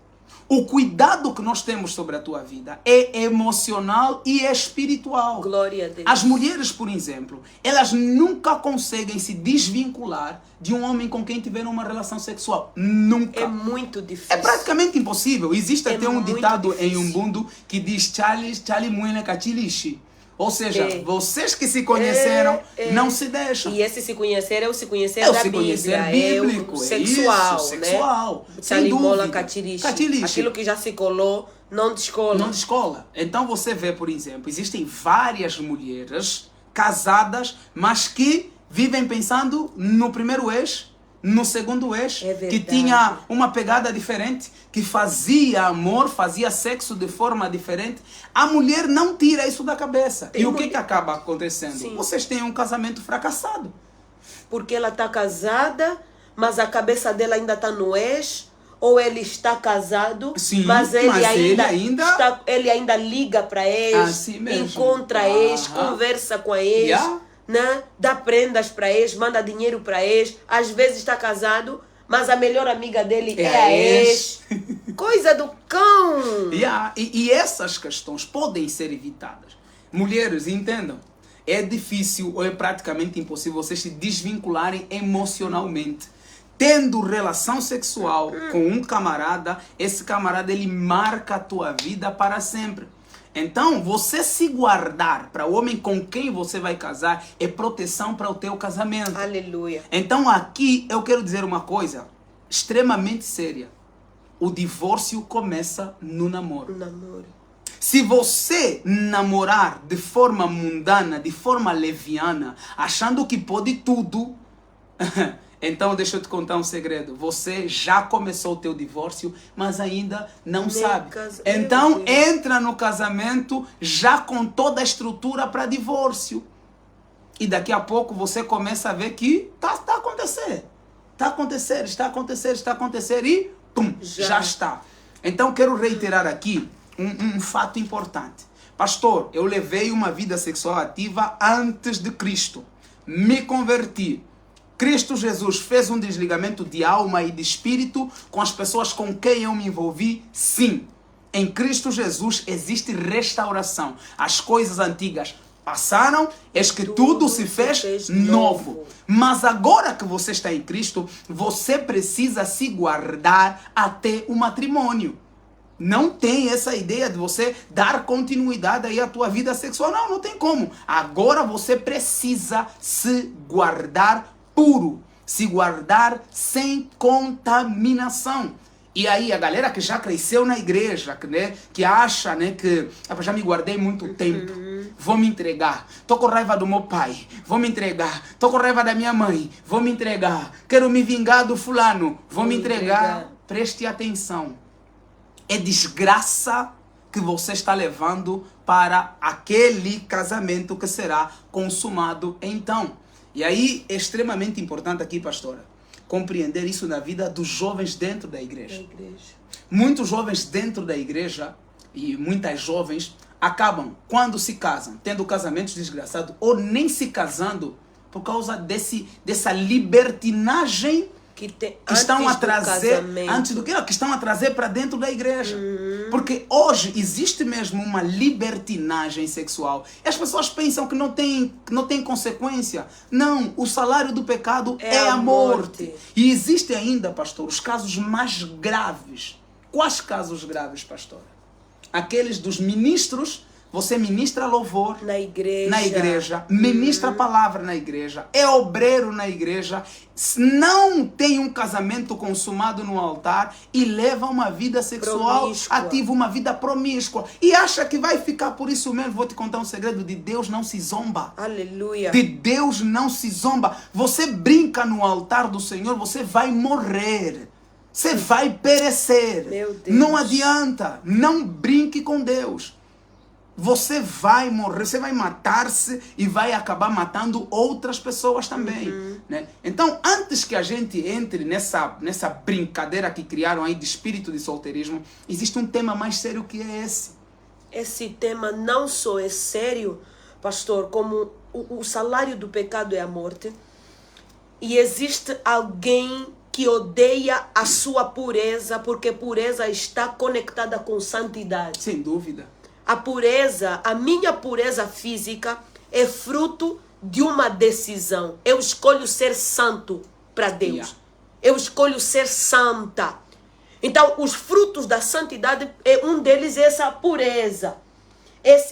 O cuidado que nós temos sobre a tua vida é emocional e espiritual. Glória a Deus. As mulheres, por exemplo, elas nunca conseguem se desvincular de um homem com quem tiveram uma relação sexual. Nunca. É muito difícil. É praticamente impossível. Existe até um muito ditado difícil. em Umbundo que diz Chali muene kachilishi. Ou seja, vocês que se conheceram não se deixam. E esse se conhecer é o se conhecer É o da se conhecer Bíblia, bíblico, é o é sexual, isso, sexual, né? sem Chalimola dúvida. catiriche. Catiriche. Aquilo que já se colou, não descola. Não descola. Então você vê, por exemplo, existem várias mulheres casadas, mas que vivem pensando no primeiro ex, no segundo ex, É que verdade. tinha uma pegada diferente, que fazia amor, fazia sexo de forma diferente. A mulher não tira isso da cabeça. E o que acaba acontecendo? Sim. Vocês têm um casamento fracassado. Porque ela está casada, mas a cabeça dela ainda está no ex, ou ele está casado, Sim, mas ele mas ele ainda ele ainda liga para ex, Assim mesmo. encontra ex, Aham. conversa com a ex, Yeah. né? Dá prendas para ex, manda dinheiro para ex, às vezes está casado, mas a melhor amiga dele é a ex. Coisa do cão! E essas questões podem ser evitadas. Mulheres, entendam. É difícil ou é praticamente impossível vocês se desvincularem emocionalmente. Tendo relação sexual com um camarada, esse camarada ele marca a tua vida para sempre. Então, você se guardar para o homem com quem você vai casar é proteção para o teu casamento. Aleluia. Então, aqui eu quero dizer uma coisa extremamente séria. O divórcio começa no namoro. O namoro. Se você namorar de forma mundana, de forma leviana, achando que pode tudo, então deixa eu te contar um segredo. Você já começou o teu divórcio, mas ainda não sabe. Então entra no casamento já com toda a estrutura para divórcio. E daqui a pouco você começa a ver que está a acontecer. Está a acontecer e pum, já está. Então quero reiterar aqui um fato importante. Pastor, eu levei uma vida sexual ativa antes de Cristo. Me converti. Cristo Jesus fez um desligamento de alma e de espírito com as pessoas com quem eu me envolvi? Sim. Em Cristo Jesus existe restauração. As coisas antigas passaram, eis que tudo se fez novo. Mas agora que você está em Cristo, você precisa se guardar até o matrimônio. Não tem essa ideia de você dar continuidade aí à tua vida sexual. Não, não tem como. Agora você precisa se guardar puro, se guardar sem contaminação. E aí a galera que já cresceu na igreja, né, que acha, né, que já me guardei muito tempo, vou me entregar, tô com raiva do meu pai, vou me entregar, tô com raiva da minha mãe, vou me entregar, quero me vingar do fulano, vou me entregar. Preste atenção. É desgraça que você está levando para aquele casamento que será consumado então. E aí é extremamente importante aqui, pastora, compreender isso na vida dos jovens dentro da igreja. Muitos jovens dentro da igreja e muitas jovens acabam, quando se casam, tendo casamentos desgraçados ou nem se casando por causa dessa libertinagem que estão a trazer que estão a trazer para dentro da igreja. Porque hoje existe mesmo uma libertinagem sexual. E as pessoas pensam que não tem consequência. Não, o salário do pecado é a morte. E existe ainda, pastor, os casos mais graves. Quais casos graves, pastor? Aqueles dos ministros. Você ministra louvor na igreja, ministra a palavra na igreja, é obreiro na igreja, não tem um casamento consumado no altar e leva uma vida sexual ativa, uma vida promíscua. E acha que vai ficar por isso mesmo. Vou te contar um segredo: de Deus não se zomba. Aleluia. De Deus não se zomba. Você brinca no altar do Senhor, você vai morrer. Você vai perecer. Meu Deus. Não adianta. Não brinque com Deus. Você vai morrer, você vai matar-se e vai acabar matando outras pessoas também. Né? Então, antes que a gente entre nessa brincadeira que criaram aí de espírito de solteirismo, existe um tema mais sério que é esse. Esse tema não só é sério, pastor, como o salário do pecado é a morte. E existe alguém que odeia a sua pureza, porque pureza está conectada com santidade. Sem dúvida. A pureza, a minha pureza física é fruto de uma decisão. Eu escolho ser santo para Deus. Yeah. Eu escolho ser santa. Então, os frutos da santidade, um deles é essa pureza.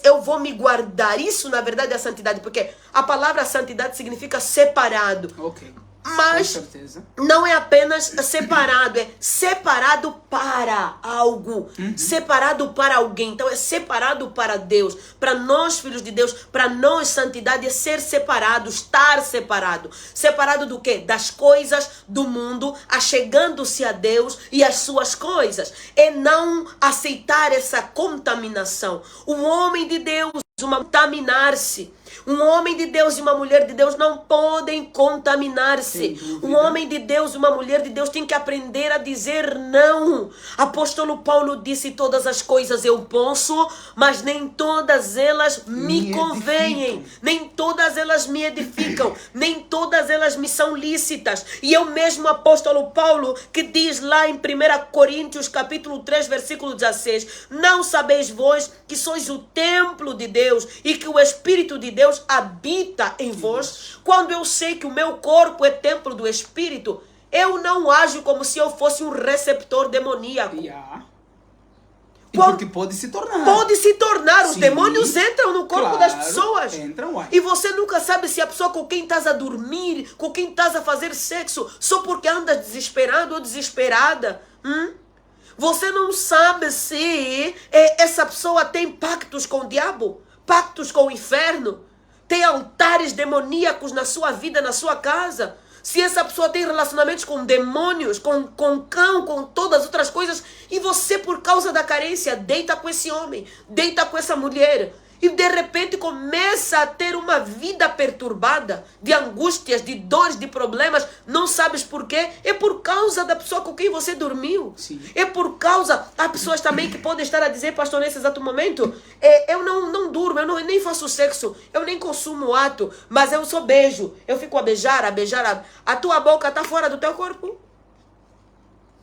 Eu vou me guardar. Isso, na verdade, é a santidade, porque a palavra santidade significa separado. Ok. Mas Com certeza. não é apenas separado, é separado para algo, separado para alguém. Então é separado para Deus, para nós filhos de Deus, para nós santidade é ser separado, estar separado. Separado do quê? Das coisas do mundo, achegando-se a Deus e as suas coisas. É não aceitar essa contaminação. Um homem de Deus, contaminar-se. Um homem de Deus e uma mulher de Deus não podem contaminar-se. Um homem de Deus e uma mulher de Deus tem que aprender a dizer não. Apóstolo Paulo disse: todas as coisas eu posso, mas nem todas elas me convêm. Nem todas elas me edificam. Nem todas elas me são lícitas. E eu mesmo, apóstolo Paulo, que diz lá em 1 Coríntios capítulo 3, versículo 16: não sabeis vós que sois o templo de Deus e que o Espírito de Deus habita em vós? Quando eu sei que o meu corpo é templo do Espírito, eu não ajo como se eu fosse um receptor demoníaco. Yeah. Porque pode se tornar. Pode se tornar. Os Sim. demônios entram no corpo das pessoas. Entram, uai. E você nunca sabe se a pessoa com quem estás a dormir, com quem estás a fazer sexo, só porque andas desesperado ou desesperada. Você não sabe se essa pessoa tem pactos com o diabo, pactos com o inferno, tem altares demoníacos na sua vida, na sua casa. Se essa pessoa tem relacionamentos com demônios, com cão, com todas as outras coisas, e você, por causa da carência, deita com esse homem, deita com essa mulher, e de repente começa a ter uma vida perturbada, de angústias, de dores, de problemas, não sabes porquê, é por causa da pessoa com quem você dormiu. Sim. É por causa, há pessoas também que podem estar a dizer: pastor, nesse exato momento, eu não durmo, eu nem faço sexo, eu nem consumo ato, mas eu só beijo, eu fico a beijar, a tua boca está fora do teu corpo?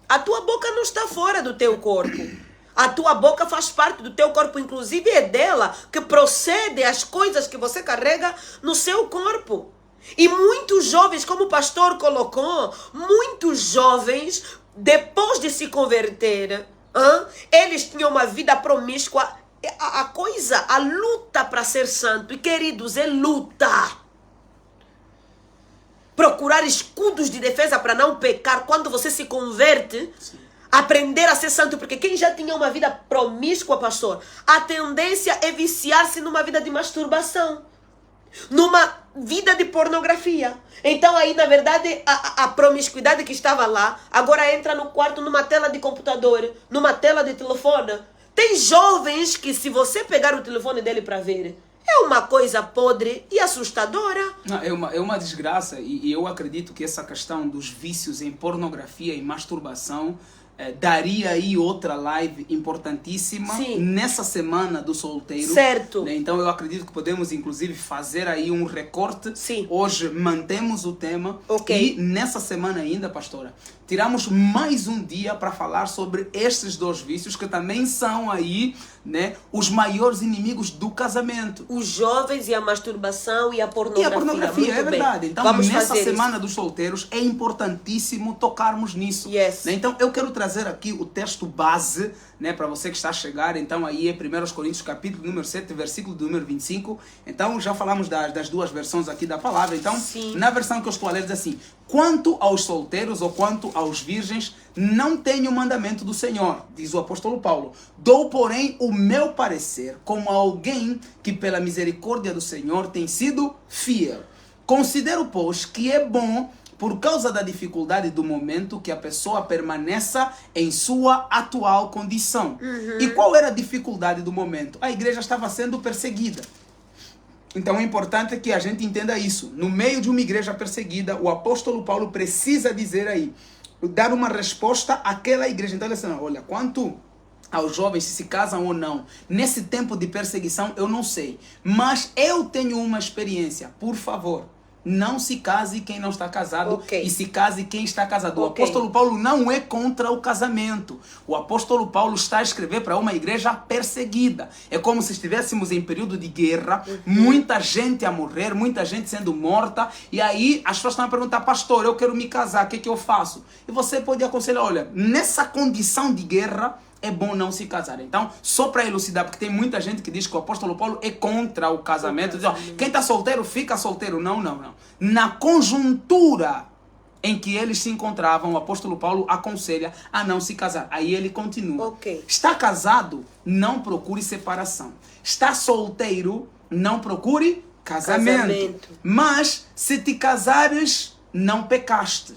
A tua boca não está fora do teu corpo. A tua boca faz parte do teu corpo, inclusive é dela que procede as coisas que você carrega no seu corpo. E muitos jovens, como o pastor colocou, muitos jovens, depois de se converter, eles tinham uma vida promíscua. A luta para ser santo, e queridos, é luta. Procurar escudos de defesa para não pecar quando você se converte. Sim. Aprender a ser santo, porque quem já tinha uma vida promíscua, pastor, a tendência é viciar-se numa vida de masturbação, numa vida de pornografia. Então aí, na verdade, a promiscuidade que estava lá, agora entra no quarto, numa tela de computador, numa tela de telefone. Tem jovens que, se você pegar o telefone dele para ver, é uma coisa podre e assustadora. Não, é uma desgraça, e eu acredito que essa questão dos vícios em pornografia e masturbação daria aí outra live importantíssima. Sim. Nessa semana do solteiro. Certo. Então eu acredito que podemos inclusive fazer aí um recorte. Sim. Hoje mantemos o tema. Ok. E nessa semana ainda, pastora, tiramos mais um dia para falar sobre estes dois vícios que também são aí, né, os maiores inimigos do casamento. Os jovens e a masturbação e a pornografia. E a pornografia, é verdade. Então, vamos nessa semana isso. dos solteiros, é importantíssimo tocarmos nisso. Yes. Né? Então, eu quero trazer aqui o texto base, né, para você que está a chegar. Então, aí é 1 Coríntios, capítulo número 7, versículo número 25. Então, já falamos das duas versões aqui da palavra. Então, sim, na versão que eu estou a ler, diz assim: quanto aos solteiros ou quanto aos virgens, não tenho o mandamento do Senhor, diz o apóstolo Paulo. Dou, porém, o meu parecer como alguém que pela misericórdia do Senhor tem sido fiel. Considero, pois, que é bom, por causa da dificuldade do momento, que a pessoa permaneça em sua atual condição. E qual era a dificuldade do momento? A igreja estava sendo perseguida. Então é importante que a gente entenda isso. No meio de uma igreja perseguida, o apóstolo Paulo precisa dizer aí, dar uma resposta àquela igreja. Então ele diz: olha, quanto aos jovens, se casam ou não, nesse tempo de perseguição, eu não sei. Mas eu tenho uma experiência. Por favor, não se case quem não está casado, Ok. e se case quem está casado. O Ok. apóstolo Paulo não é contra o casamento. O apóstolo Paulo está a escrever para uma igreja perseguida. É como se estivéssemos em período de guerra, muita gente a morrer, muita gente sendo morta, e aí as pessoas estão a perguntar: pastor, eu quero me casar, o que eu faço? E você pode aconselhar: olha, nessa condição de guerra, é bom não se casar. Então, só para elucidar, porque tem muita gente que diz que o apóstolo Paulo é contra o casamento. Diz, ó, quem está solteiro, fica solteiro. Não, não, não. Na conjuntura em que eles se encontravam, o apóstolo Paulo aconselha a não se casar. Aí ele continua. Ok. Está casado, não procure separação. Está solteiro, não procure casamento. Mas, se te casares, não pecaste.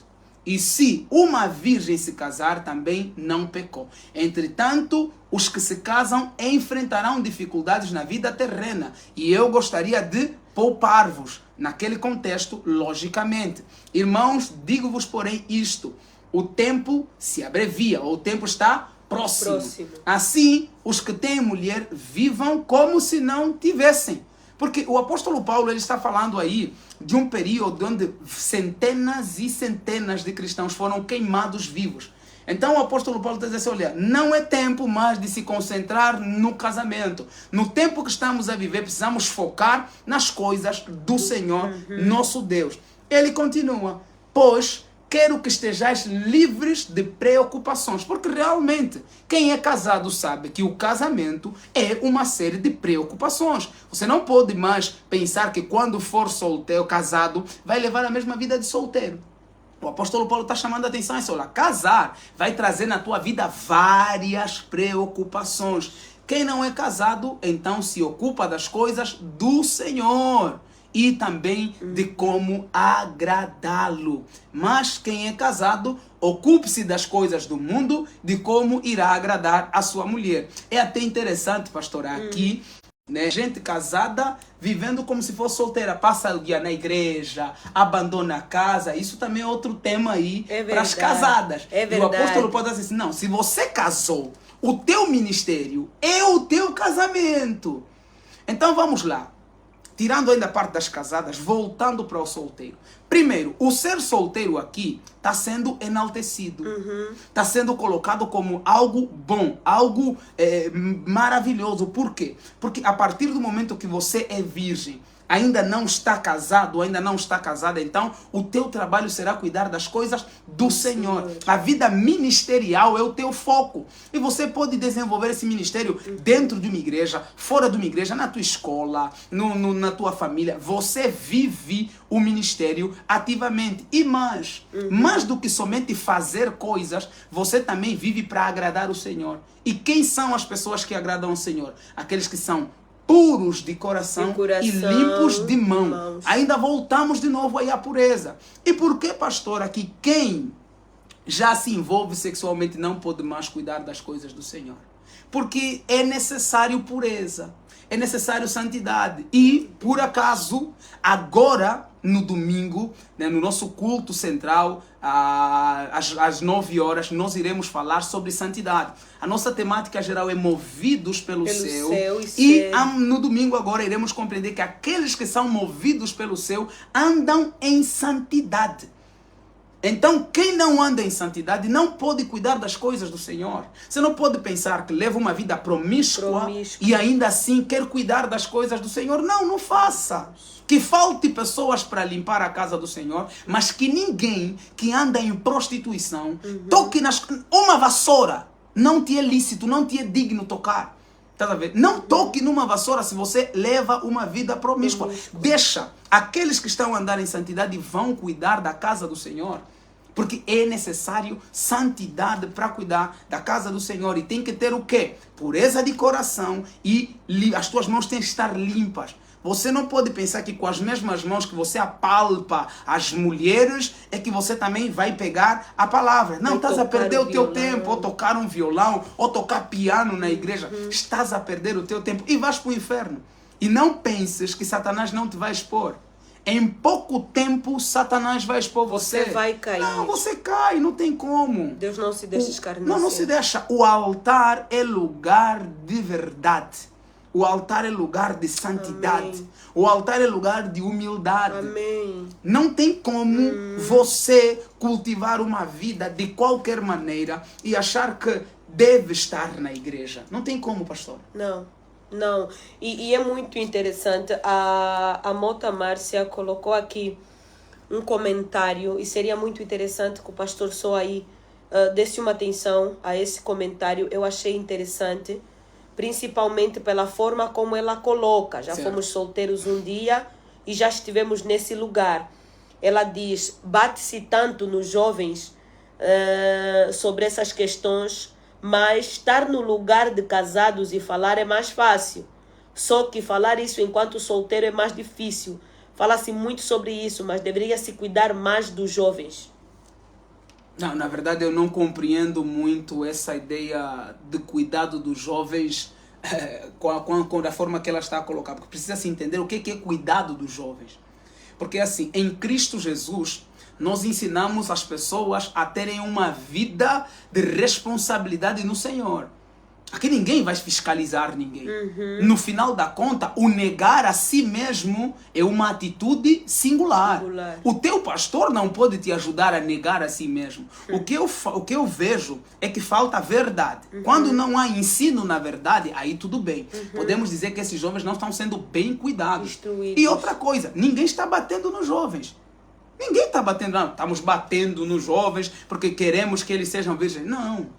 E se uma virgem se casar, também não pecou. Entretanto, os que se casam enfrentarão dificuldades na vida terrena. E eu gostaria de poupar-vos naquele contexto, logicamente. Irmãos, digo-vos, porém, isto: o tempo se abrevia, ou o tempo está próximo. Assim, os que têm mulher vivam como se não tivessem. Porque o apóstolo Paulo, ele está falando aí de um período onde centenas e centenas de cristãos foram queimados vivos. Então o apóstolo Paulo está dizendo assim: olha, não é tempo mais de se concentrar no casamento. No tempo que estamos a viver, precisamos focar nas coisas do Senhor, nosso Deus. Ele continua: pois quero que estejais livres de preocupações. Porque realmente, quem é casado sabe que o casamento é uma série de preocupações. Você não pode mais pensar que quando for solteiro, casado, vai levar a mesma vida de solteiro. O apóstolo Paulo está chamando a atenção a isso. Olha, casar vai trazer na tua vida várias preocupações. Quem não é casado, então se ocupa das coisas do Senhor e também de como agradá-lo. Mas quem é casado, ocupe-se das coisas do mundo, de como irá agradar a sua mulher. É até interessante, pastor, aqui, né, gente casada vivendo como se fosse solteira, passa o dia na igreja, abandona a casa. Isso também é outro tema aí para as casadas. É e o apóstolo pode dizer assim: não, se você casou, o teu ministério é o teu casamento. Então vamos lá. Tirando ainda a parte das casadas, voltando para o solteiro. Primeiro, o ser solteiro aqui está sendo enaltecido. Está sendo colocado como algo bom, algo maravilhoso. Por quê? Porque a partir do momento que você é virgem, ainda não está casado, ainda não está casada, então o teu trabalho será cuidar das coisas do Senhor. A vida ministerial é o teu foco. E você pode desenvolver esse ministério dentro de uma igreja, fora de uma igreja, na tua escola, na tua família. Você vive o ministério ativamente. E mais do que somente fazer coisas, você também vive para agradar o Senhor. E quem são as pessoas que agradam o Senhor? Aqueles que são puros de coração e limpos de mão. Ainda voltamos de novo aí à pureza. E por que, pastora, que quem já se envolve sexualmente não pode mais cuidar das coisas do Senhor? Porque é necessário pureza, é necessário santidade. E, por acaso, agora, no domingo, né, no nosso culto central, às 9 horas, nós iremos falar sobre santidade. A nossa temática geral é movidos pelo céu. E no domingo agora iremos compreender que aqueles que são movidos pelo céu andam em santidade. Então, quem não anda em santidade não pode cuidar das coisas do Senhor. Você não pode pensar que leva uma vida promíscua e ainda assim quer cuidar das coisas do Senhor. Não, não faça. Que falte pessoas para limpar a casa do Senhor, mas que ninguém que anda em prostituição toque uma vassoura. Não te é lícito, não te é digno tocar. Tá a ver? Não toque numa vassoura se você leva uma vida promíscua. Deixa. Aqueles que estão a andar em santidade vão cuidar da casa do Senhor. Porque é necessário santidade para cuidar da casa do Senhor. E tem que ter o quê? Pureza de coração e as tuas mãos têm que estar limpas. Você não pode pensar que com as mesmas mãos que você apalpa as mulheres é que você também vai pegar a palavra. Não, estás a perder o teu tempo. Ou tocar um violão, ou tocar piano na igreja. Estás a perder o teu tempo e vais para o inferno. E não penses que Satanás não te vai expor. Em pouco tempo, Satanás vai expor você. Você vai cair. Não, você cai, não tem como. Deus não se deixa escarnecer. Não se deixa. O altar é lugar de verdade. O altar é lugar de santidade. Amém. O altar é lugar de humildade. Amém. Não tem como você cultivar uma vida de qualquer maneira e achar que deve estar na igreja. Não tem como, pastor. Não, não. E é muito interessante. A Mota Márcia colocou aqui um comentário e seria muito interessante que o pastor só aí desse uma atenção a esse comentário. Eu achei interessante, principalmente pela forma como ela coloca. Já Certo. fomos solteiros um dia e já estivemos nesse lugar. Ela diz, bate-se tanto nos jovens sobre essas questões, mas estar no lugar de casados e falar é mais fácil. Só que falar isso enquanto solteiro é mais difícil. Fala-se muito sobre isso, mas deveria se cuidar mais dos jovens. Não, na verdade eu não compreendo muito essa ideia de cuidado dos jovens com a forma que ela está a colocar. Porque precisa se entender o que é cuidado dos jovens. Porque assim, em Cristo Jesus, nós ensinamos as pessoas a terem uma vida de responsabilidade no Senhor. Aqui ninguém vai fiscalizar ninguém. No final da conta, o negar a si mesmo é uma atitude singular. O teu pastor não pode te ajudar a negar a si mesmo. O que eu vejo é que falta verdade. Quando não há ensino na verdade, aí tudo bem. Podemos dizer que esses jovens não estão sendo bem cuidados. Instruídos. E outra coisa, ninguém está batendo nos jovens. Ninguém está batendo, não, estamos batendo nos jovens porque queremos que eles sejam virgens. Não.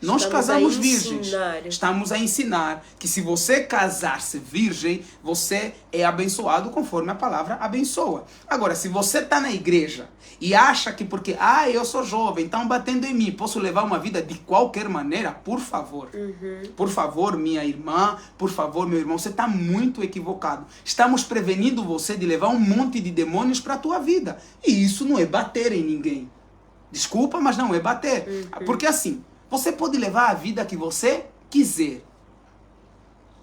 Nós casamos virgens. Estamos a ensinar que se você casar-se virgem, você é abençoado conforme a palavra abençoa. Agora, se você está na igreja e acha que porque eu sou jovem, estão batendo em mim, posso levar uma vida de qualquer maneira, por favor. Por favor, minha irmã, por favor, meu irmão, você está muito equivocado. Estamos prevenindo você de levar um monte de demônios para a tua vida. E isso não é bater em ninguém. Desculpa, mas não é bater. Porque assim, você pode levar a vida que você quiser.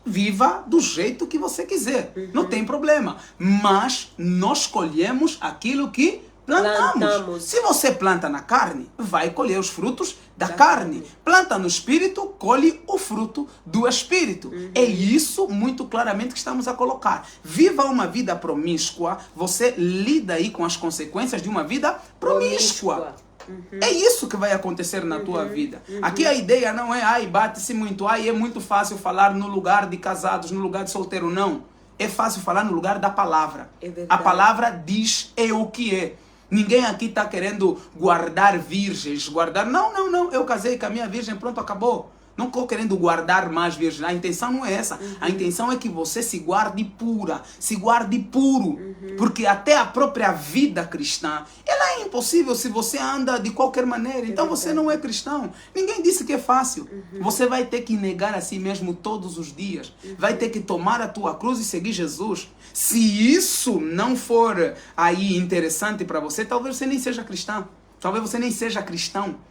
Viva do jeito que você quiser. Não tem problema. Mas nós colhemos aquilo que plantamos. Se você planta na carne, vai colher os frutos da carne. Planta no espírito, colhe o fruto do espírito. É isso muito claramente que estamos a colocar. Viva uma vida promíscua. Você lida aí com as consequências de uma vida promíscua. É isso que vai acontecer na tua vida. Aqui a ideia não é, bate-se muito, é muito fácil falar no lugar de casados, no lugar de solteiro. Não. É fácil falar no lugar da palavra. A palavra diz o que é. Ninguém aqui está querendo guardar virgens, Não, eu casei com a minha virgem, pronto, acabou. Não estou querendo guardar mais virgens. A intenção não é essa. A intenção é que você se guarde pura, se guarde puro. Porque até a própria vida cristã, ela é impossível se você anda de qualquer maneira. Então você não é cristão. Ninguém disse que é fácil. Você vai ter que negar a si mesmo todos os dias. Vai ter que tomar a tua cruz e seguir Jesus. Se isso não for aí interessante para você, talvez você nem seja cristão. Talvez você nem seja cristão.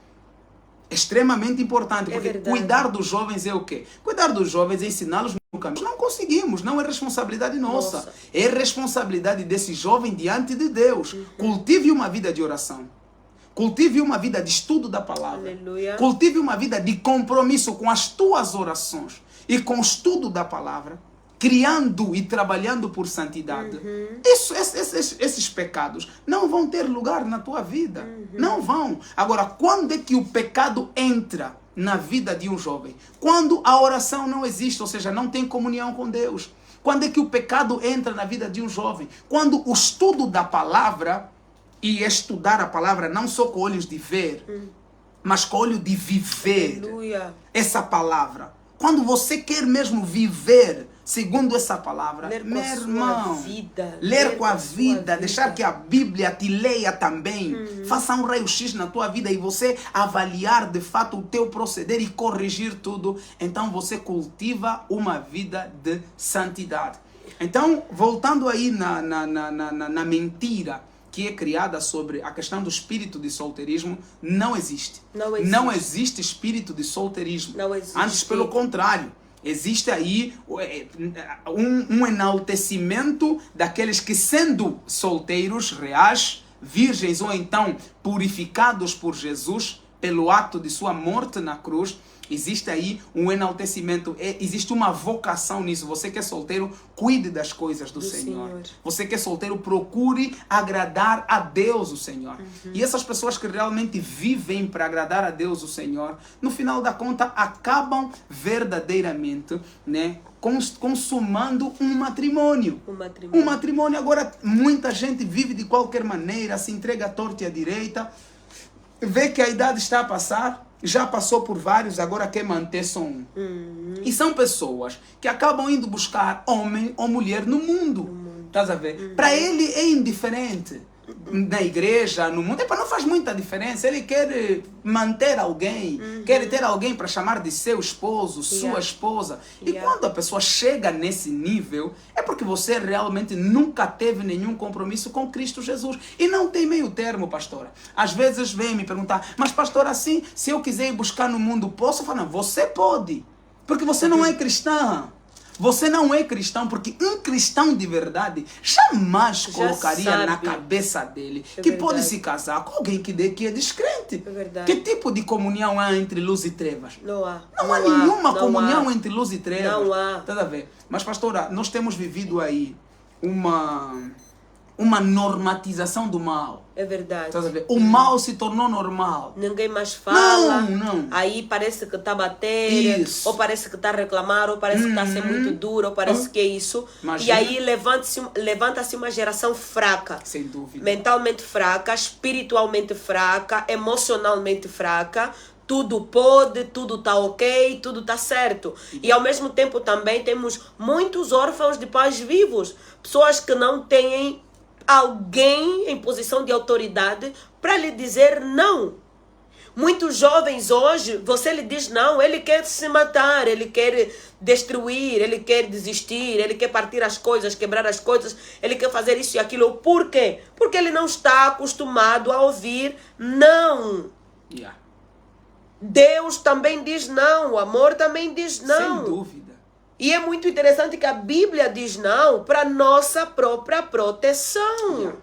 Extremamente importante, porque cuidar dos jovens é o quê? Cuidar dos jovens é ensiná-los no caminho. Não conseguimos, não é responsabilidade nossa. É responsabilidade desse jovem diante de Deus. Cultive uma vida de oração. Cultive uma vida de estudo da palavra. Aleluia. Cultive uma vida de compromisso com as tuas orações e com o estudo da palavra. Criando e trabalhando por santidade. Esses pecados não vão ter lugar na tua vida. Não vão. Agora, quando é que o pecado entra na vida de um jovem? Quando a oração não existe, ou seja, não tem comunhão com Deus. Quando é que o pecado entra na vida de um jovem? Quando o estudo da palavra, e estudar a palavra não só com olhos de ver, mas com olho de viver. Aleluia. Essa palavra. Quando você quer mesmo viver segundo essa palavra, meu irmão, ler com a vida, deixar que a Bíblia te leia também, faça um raio-x na tua vida e você avaliar de fato o teu proceder e corrigir tudo, então você cultiva uma vida de santidade. Então, voltando aí na mentira que é criada sobre a questão do espírito de solteirismo, não existe. Não existe espírito de solteirismo. Não existe. Antes, pelo contrário. Existe aí um enaltecimento daqueles que, sendo solteiros reais, virgens ou então purificados por Jesus pelo ato de sua morte na cruz, Existe aí um enaltecimento, existe uma vocação nisso. Você que é solteiro, cuide das coisas do Senhor. Você que é solteiro, procure agradar a Deus, o Senhor. E essas pessoas que realmente vivem para agradar a Deus, o Senhor, no final da conta, acabam verdadeiramente, né, consumando um matrimônio. Um matrimônio. Agora, muita gente vive de qualquer maneira, se entrega à torta e à direita, vê que a idade está a passar, já passou por vários, agora quer manter só um. E são pessoas que acabam indo buscar homem ou mulher no mundo. Estás a ver? Para ele é indiferente. Na igreja, no mundo, não faz muita diferença. Ele quer manter alguém, quer ter alguém para chamar de seu esposo, sua esposa. E quando a pessoa chega nesse nível, é porque você realmente nunca teve nenhum compromisso com Cristo Jesus. E não tem meio termo, pastora. Às vezes vem me perguntar, mas pastor, assim, se eu quiser ir buscar no mundo, posso? Eu falo, não, você pode, porque você não é cristã. Você não é cristão, porque um cristão de verdade jamais colocaria na cabeça dele que pode se casar com alguém que é descrente. Que tipo de comunhão há entre luz e trevas? Não há. Não há nenhuma comunhão entre luz e trevas. Não há. Tá a ver? Mas, pastora, nós temos vivido aí uma normatização do mal. É verdade. Tá a ver? O mal se tornou normal. Ninguém mais fala. Não. Aí parece que está a bater. Isso. Ou parece que está a reclamar. Ou parece que está a ser muito duro. Ou parece que é isso. Imagina. E aí levanta-se uma geração fraca. Sem dúvida. Mentalmente fraca, espiritualmente fraca, emocionalmente fraca. Tudo pode, tudo está ok, tudo está certo. E ao mesmo tempo também temos muitos órfãos de pais vivos. Pessoas que não têm alguém em posição de autoridade para lhe dizer não. Muitos jovens hoje, você lhe diz não, ele quer se matar, ele quer destruir, ele quer desistir, ele quer partir as coisas, quebrar as coisas, ele quer fazer isso e aquilo. Por quê? Porque ele não está acostumado a ouvir não. Deus também diz não, o amor também diz não. Sem dúvida. E é muito interessante que a Bíblia diz não para nossa própria proteção.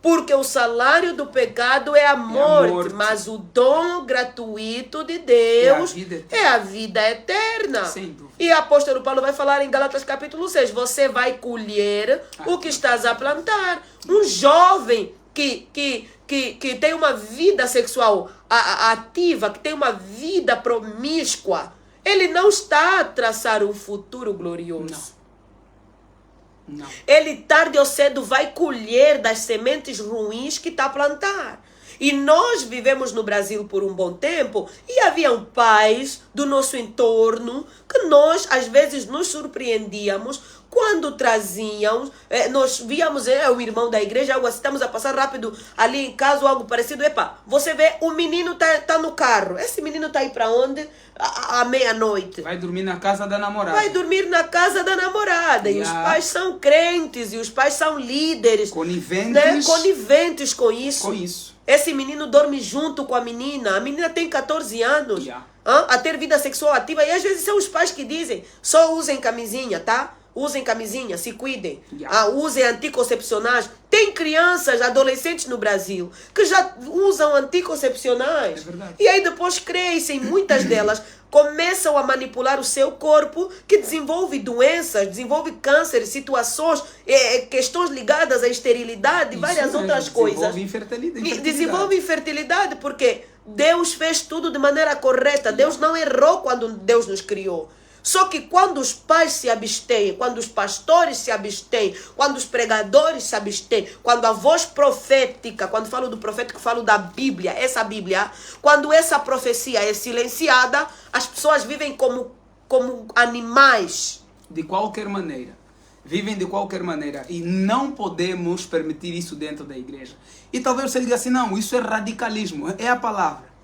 Porque o salário do pecado é a morte, mas o dom gratuito de Deus é a vida eterna. Sem dúvida. E o apóstolo Paulo vai falar em Gálatas capítulo 6, você vai colher o que estás a plantar. Um jovem que tem uma vida sexual ativa, que tem uma vida promíscua, ele não está a traçar um futuro glorioso. Não. Ele tarde ou cedo vai colher das sementes ruins que está a plantar. E nós vivemos no Brasil por um bom tempo e haviam pais do nosso entorno que nós às vezes nos surpreendíamos quando traziam, nós víamos o irmão da igreja, algo assim, estamos a passar rápido ali em casa ou algo parecido, você vê, o menino tá no carro, esse menino tá aí para onde? À meia-noite. Vai dormir na casa da namorada. Vai dormir na casa da namorada. E os pais são crentes, e os pais são líderes. Coniventes. Né? Coniventes com isso. Com isso. Esse menino dorme junto com a menina tem 14 anos. A ter vida sexual ativa. E às vezes são os pais que dizem, só usem camisinha, tá? Usem camisinha, se cuidem. Usem anticoncepcionais. Tem crianças, adolescentes no Brasil que já usam anticoncepcionais. É verdade. E aí depois crescem, muitas delas começam a manipular o seu corpo, que desenvolve doenças, desenvolve câncer, situações, questões ligadas à esterilidade e várias outras coisas. Desenvolve infertilidade. Desenvolve infertilidade porque Deus fez tudo de maneira correta. Deus não errou quando Deus nos criou. Só que quando os pais se abstêm, quando os pastores se abstêm, quando os pregadores se abstêm, quando a voz profética, quando falo do profético, falo da Bíblia, essa Bíblia, quando essa profecia é silenciada, as pessoas vivem como animais. De qualquer maneira. Vivem de qualquer maneira. E não podemos permitir isso dentro da igreja. E talvez você diga assim, não, isso é radicalismo. É a palavra.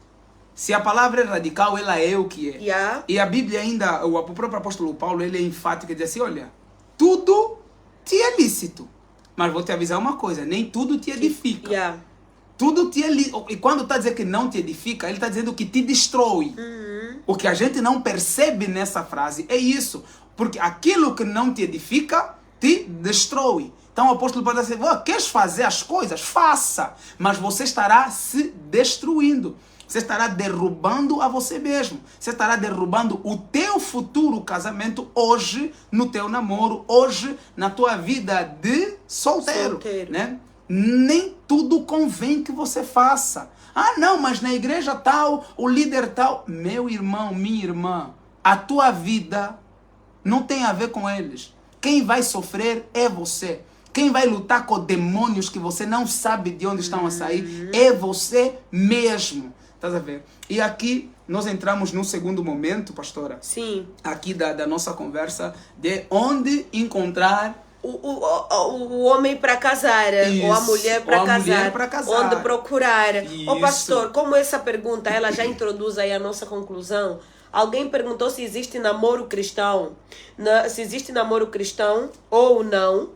Se a palavra é radical, ela é o que é. E a Bíblia ainda, o próprio apóstolo Paulo, ele é enfático e diz assim, olha, tudo te é lícito. Mas vou te avisar uma coisa, nem tudo te edifica. Tudo te é lícito. E quando está dizendo que não te edifica, ele está dizendo que te destrói. O que a gente não percebe nessa frase é isso. Porque aquilo que não te edifica, te destrói. Então o apóstolo Paulo diz assim, queres fazer as coisas? Faça. Mas você estará se destruindo. Você estará derrubando a você mesmo. Você estará derrubando o teu futuro casamento hoje, no teu namoro, hoje, na tua vida de solteiro. Né? Nem tudo convém que você faça. Ah, não, mas na igreja tal, o líder tal. Meu irmão, minha irmã, a tua vida não tem a ver com eles. Quem vai sofrer é você. Quem vai lutar com demônios que você não sabe de onde estão a sair é você mesmo. Estás a ver? E aqui nós entramos no segundo momento, pastora. Sim. Aqui da nossa conversa, de onde encontrar o homem para casar, isso, ou a mulher para casar, onde procurar. Ô pastor, como essa pergunta, ela já introduz aí a nossa conclusão. Alguém perguntou se existe namoro cristão, se existe namoro cristão ou não.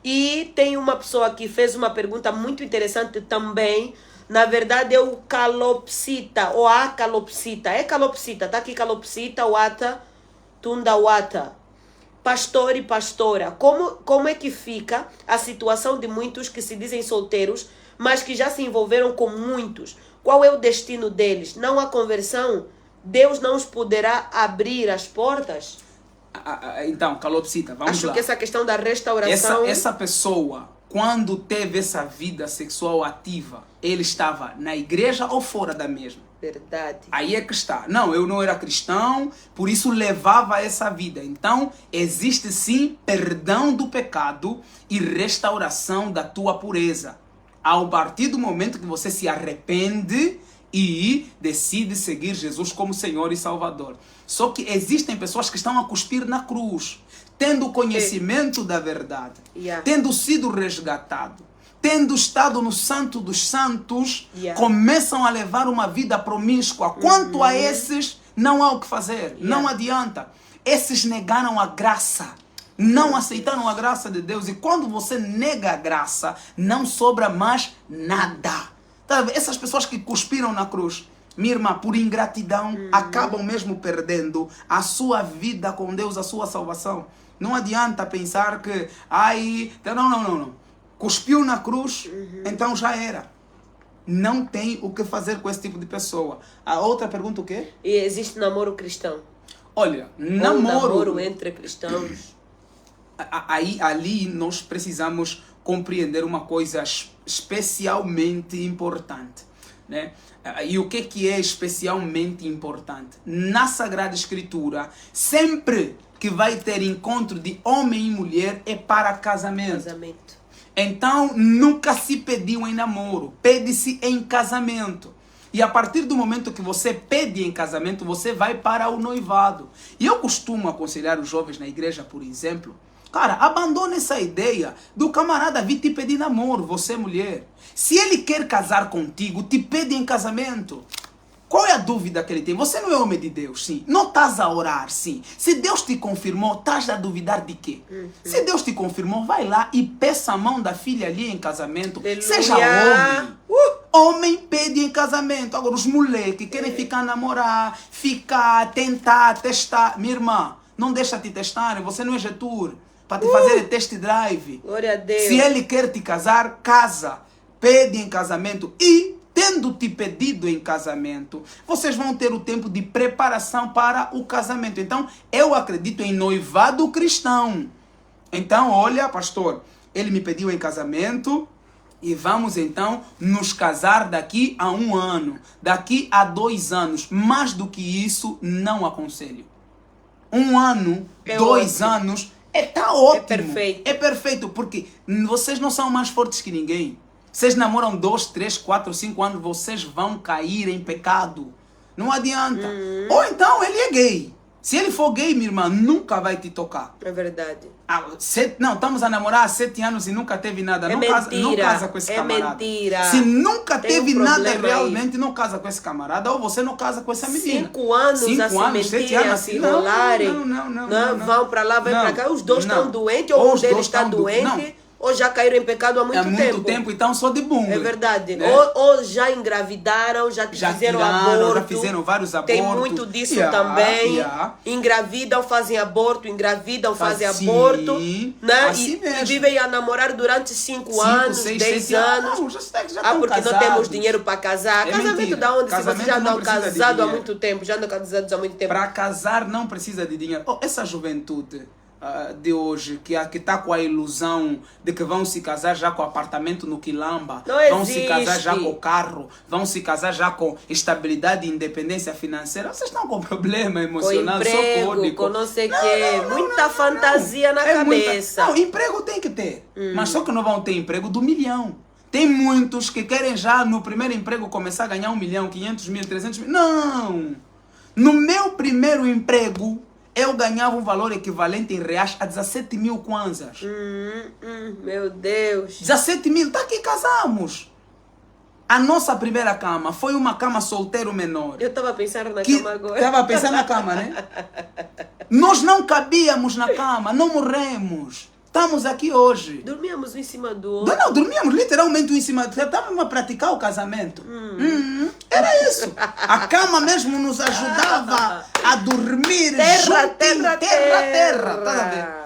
E tem uma pessoa que fez uma pergunta muito interessante também. Na verdade é o calopsita, ou a calopsita. É calopsita, tá aqui calopsita, wata, tunda wata. Pastor e pastora, como é que fica a situação de muitos que se dizem solteiros, mas que já se envolveram com muitos? Qual é o destino deles? Não há conversão? Deus não os poderá abrir as portas? Então, calopsita, vamos lá. Acho que essa questão da restauração... Essa pessoa, quando teve essa vida sexual ativa, ele estava na igreja ou fora da mesma? Verdade. Aí é que está. Não, eu não era cristão, por isso levava essa vida. Então, existe sim perdão do pecado e restauração da tua pureza. Ao partir do momento que você se arrepende e decide seguir Jesus como Senhor e Salvador. Só que existem pessoas que estão a cuspir na cruz, tendo conhecimento da verdade, tendo sido resgatado, tendo estado no Santo dos Santos, começam a levar uma vida promíscua. Quanto a esses, não há o que fazer, não adianta. Esses negaram a graça, não aceitaram a graça de Deus. E quando você nega a graça, não sobra mais nada. Tá? Essas pessoas que cuspiram na cruz, minha irmã, por ingratidão, acabam mesmo perdendo a sua vida com Deus, a sua salvação. Não adianta pensar que, não. Cuspiu na cruz, então já era. Não tem o que fazer com esse tipo de pessoa. A outra pergunta o quê? E existe namoro cristão? Olha, namoro entre cristãos. Ali nós precisamos compreender uma coisa especialmente importante, né? E o que é especialmente importante? Na Sagrada Escritura, sempre que vai ter encontro de homem e mulher é para casamento. Então, nunca se pediu em namoro, pede-se em casamento. E a partir do momento que você pede em casamento, você vai para o noivado. E eu costumo aconselhar os jovens na igreja, por exemplo, cara, abandone essa ideia do camarada vir te pedir namoro, você mulher. Se ele quer casar contigo, te pede em casamento. Qual é a dúvida que ele tem? Você não é homem de Deus, sim. Não estás a orar, sim. Se Deus te confirmou, estás a duvidar de quê? Se Deus te confirmou, vai lá e peça a mão da filha ali em casamento. Aleluia. Seja homem. Homem pede em casamento. Agora, os moleques querem ficar namorar, tentar, testar. Minha irmã, não deixa te testar. Você não é Getur para te fazer test drive. Glória a Deus. Se ele quer te casar, casa. Pede em casamento e... tendo-te pedido em casamento, vocês vão ter o tempo de preparação para o casamento. Então, eu acredito em noivado cristão. Então, olha, pastor, ele me pediu em casamento e vamos então nos casar daqui a 1 ano, daqui a 2 anos. Mais do que isso, não aconselho. 1 ano, 2 anos, tá ótimo. É perfeito. É perfeito, porque vocês não são mais fortes que ninguém. Vocês namoram 2, 3, 4, 5 anos, vocês vão cair em pecado. Não adianta. Ou então ele é gay. Se ele for gay, minha irmã, nunca vai te tocar. É verdade. Estamos a namorar há 7 anos e nunca teve nada. Não casa com esse camarada. É mentira. Se nunca teve nada realmente, não casa com esse camarada. Ou você não casa com essa menina. 5 anos a se mentir, a se enrolarem. Não. Vão para lá, vão para cá. Os dois estão doentes, ou um deles está doente. ou já caíram em pecado há muito tempo. Há muito tempo, então só de bumbo. É verdade. Né? Ou já engravidaram, já fizeram aborto. Já fizeram vários abortos. Tem muito disso também. Engravidam, fazem aborto, fazem aborto. Né? Assim e vivem a namorar durante 5 anos, 6, 10 7 anos. Não, já porque casados. não temos dinheiro para casar. É Casamento mentira. da onde? Casamento Se vocês já não andam precisa de casados há dinheiro. muito tempo, já andam casados há muito tempo. Para casar não precisa de dinheiro. Essa juventude de hoje, que está com a ilusão de que vão se casar já com apartamento no Quilamba, vão se casar já com carro, vão se casar já com estabilidade e independência financeira, vocês estão com problema emocional, com emprego, com não sei o quê, muita fantasia na cabeça. Não, emprego tem que ter, mas só que não vão ter emprego do milhão. Tem muitos que querem já no primeiro emprego começar a ganhar 1 milhão, 500 mil, 300 mil. Não! No meu primeiro emprego, eu ganhava um valor equivalente em reais a 17 mil kwanzas. Meu Deus. 17 mil, tá aqui, casamos. A nossa primeira cama foi uma cama solteiro menor. Eu estava pensando na cama agora. Estava pensando na cama, né? Nós não cabíamos na cama, não morremos. Estamos aqui hoje. Dormíamos um em cima do outro. Não, dormíamos literalmente um em cima. Estávamos a praticar o casamento. Era isso. A cama mesmo nos ajudava a dormir terra. Tá a ver?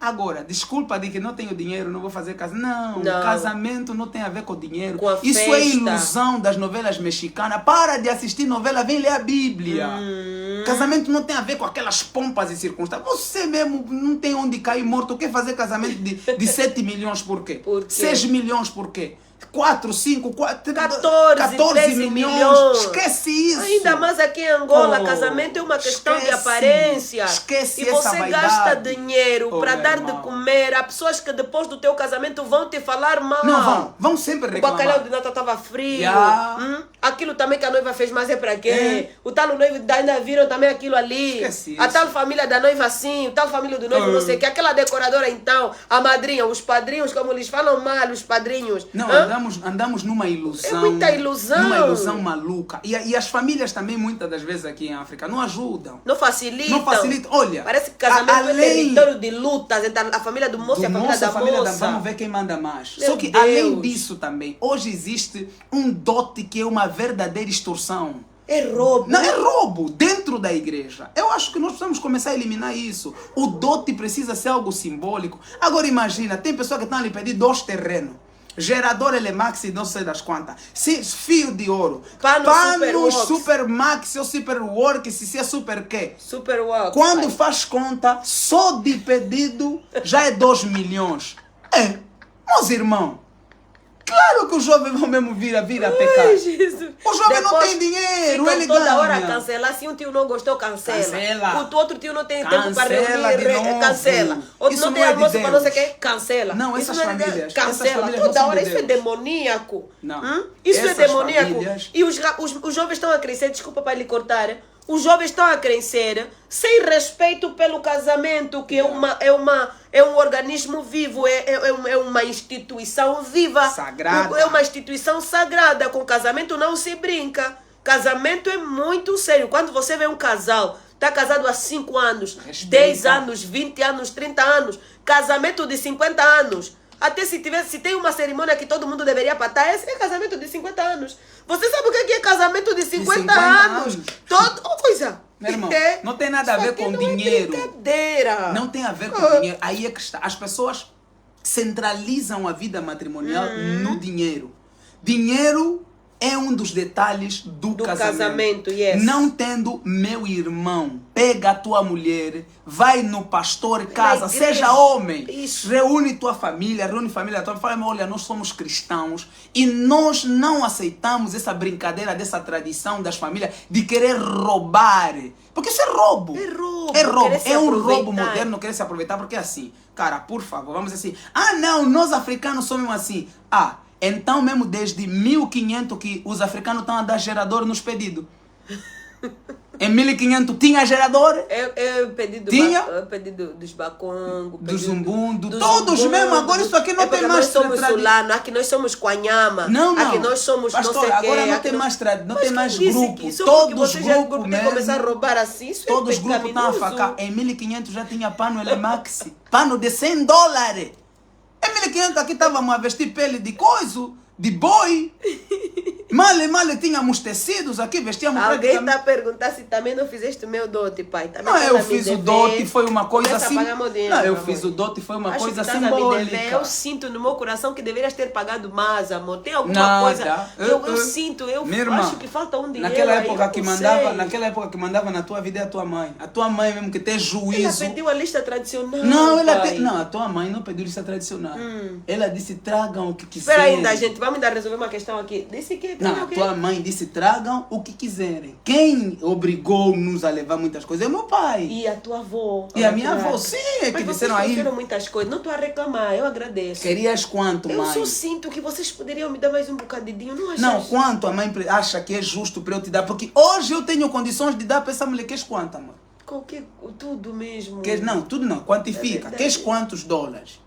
Agora, desculpa de que não tenho dinheiro, não vou fazer casamento. Não, casamento não tem a ver com dinheiro. Com a isso festa. É ilusão das novelas mexicanas. Para de assistir novela, vem ler a Bíblia. Casamento não tem a ver com aquelas pompas e circunstâncias. Você mesmo não tem onde cair morto. Quer fazer casamento de 7 milhões por quê? 6 milhões por quê? 4, 5, 4, 14 milhões. Esquece isso. Ainda mais aqui em Angola, casamento é uma questão de aparência. Esquece e essa você vaidade. gasta dinheiro para dar irmão. de comer. Há pessoas que depois do teu casamento vão te falar mal. Não, vão sempre reclamar. O bacalhau de nata estava frio. Aquilo também que a noiva fez, mas é para quê? O tal noivo ainda viram também aquilo ali. Esquece A isso. tal família da noiva assim, o tal família do noivo não sei o que. Aquela decoradora então, a madrinha, os padrinhos, como eles falam mal, os padrinhos. Não, andamos numa ilusão. É muita ilusão. Numa ilusão maluca. E as famílias também, muitas das vezes aqui em África, não ajudam. Não facilitam. Não facilitam. Olha, parece que casamento é território de lutas entre a família do moço e a família da moça. Vamos ver quem manda mais. Meu Só que, Deus. além disso também, hoje existe um dote que é uma verdadeira extorsão. É roubo. Não, é roubo dentro da igreja. Eu acho que nós precisamos começar a eliminar isso. O dote precisa ser algo simbólico. Agora imagina, tem pessoas que estão ali pedir 2 terrenos. Gerador Elemax e não sei das quantas. Fio de ouro. Panos Super Max ou Super Work, se é Super quê? Super Work. Quando faz conta, só de pedido já é 2 milhões. Meus irmãos, claro que os jovens vão mesmo vir a pecar. Ai, Jesus. O jovem não tem dinheiro, ele toda ganha. hora cancela. Se um tio não gostou, cancela. O outro tio não tem tempo para Cancela de reunir, novo. cancela. Outro Isso não tem não é de almoço para não Deus. sei o que, cancela. Não, essas Isso famílias. Não é, essas cancela. famílias não Toda são hora. de Isso é Deus. demoníaco. Não. Isso Essas é demoníaco. famílias... E os jovens estão a crescer, desculpa para lhe cortar. Os jovens estão a crescer sem respeito pelo casamento, que é um organismo vivo, é uma instituição viva. Sagrada. É uma instituição sagrada. Com casamento não se brinca. Casamento é muito sério. Quando você vê um casal, está casado há 5 anos, Respeita. 10 anos, 20 anos, 30 anos, casamento de 50 anos. Até se tem uma cerimônia que todo mundo deveria patar, esse é casamento de 50 anos. Você sabe o que é casamento de 50 anos? Coisa. Meu irmão, não tem nada a ver com dinheiro. É brincadeira. Não tem a ver com dinheiro. Aí é que está. As pessoas centralizam a vida matrimonial no dinheiro. Dinheiro é um dos detalhes do casamento. Yes. Não tendo, meu irmão, pega a tua mulher, vai no pastor, casa, seja homem, reúne tua família, reúne a família tua, fala, olha, nós somos cristãos e nós não aceitamos essa brincadeira, dessa tradição das famílias de querer roubar. Porque isso é roubo. É roubo. É roubo. É um aproveitar. roubo moderno, querer se aproveitar, porque é assim, cara, por favor, vamos dizer assim, não, nós africanos somos assim. Então mesmo desde 1500 que os africanos estão a dar gerador nos pedidos. Em 1500 tinha gerador? Eu pedi dos Bakongo, do Zumbundo, todos mesmo. Agora isso aqui não tem mais tradição. Nós somos Sulano, aqui nós somos Quanyama. Não. Aqui nós somos Pastor, não sei agora quê, não tem mais tradição, não tem mais grupo. Que Todos os grupos grupos mesmo. Começar a roubar assim, isso todos os grupos estão a facar. Em 1500 já tinha pano Elemax. Pano de $100. Em que entra aqui estávamos a vestir pele de coiso, de boi. Male, tínhamos tecidos aqui, vestíamos Alguém está a perguntar se também não fizeste o meu dote, pai. Também não, eu fiz o dote, foi uma coisa assim. Não, eu fiz o dote, foi uma coisa simbólica. Eu sinto no meu coração que deverias ter pagado mais, amor. Tem alguma coisa. Eu sinto, eu acho que falta um dinheiro. Naquela época que mandava na tua vida é a tua mãe. A tua mãe mesmo que tem juízo. Ela pediu a lista tradicional. Não, a tua mãe não pediu lista tradicional. Ela disse: tragam o que quiserem. Espera ainda, gente, vamos ainda resolver uma questão aqui. Disse que não, a tua mãe disse: tragam o que quiserem. Quem obrigou-nos a levar muitas coisas é meu pai. E a tua avó. E a minha avó, sim, é que disseram aí. Mas muitas coisas. Não estou a reclamar, eu agradeço. Querias quanto, mãe? Eu só sinto que vocês poderiam me dar mais um bocadinho, não achas? Não, quanto a mãe acha que é justo para eu te dar? Porque hoje eu tenho condições de dar para essa mulher. Queres quanto, amor? Tudo mesmo. Não, tudo não. Quantifica. Queres quantos dólares?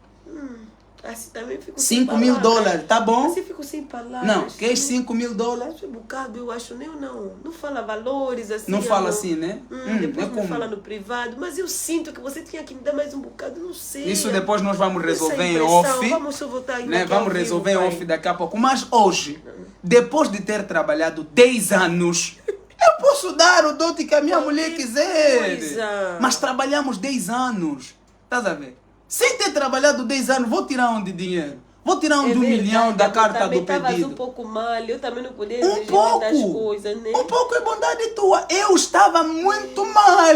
Assim também fico 5 mil dólares, tá bom? Assim fico sem palavras. Não, queres 5 mil dólares? Um bocado, eu acho, não fala valores assim. Não fala assim, né? Depois me fala no privado, mas eu sinto que você tinha que me dar mais um bocado, não sei. Isso depois nós vamos resolver em off. Vamos só voltar ainda né? Vamos resolver em off daqui a pouco. Mas hoje, depois de ter trabalhado 10 anos, eu posso dar o dote que a minha mulher quiser. Mas trabalhamos 10 anos. Estás a ver? Sem ter trabalhado 10 anos, vou tirar onde dinheiro? Vou tirar onde 1 milhão da carta do pedido. Um pouco mal, eu também não podia exigir muitas coisas, né? Um pouco é bondade tua. Eu estava muito mal.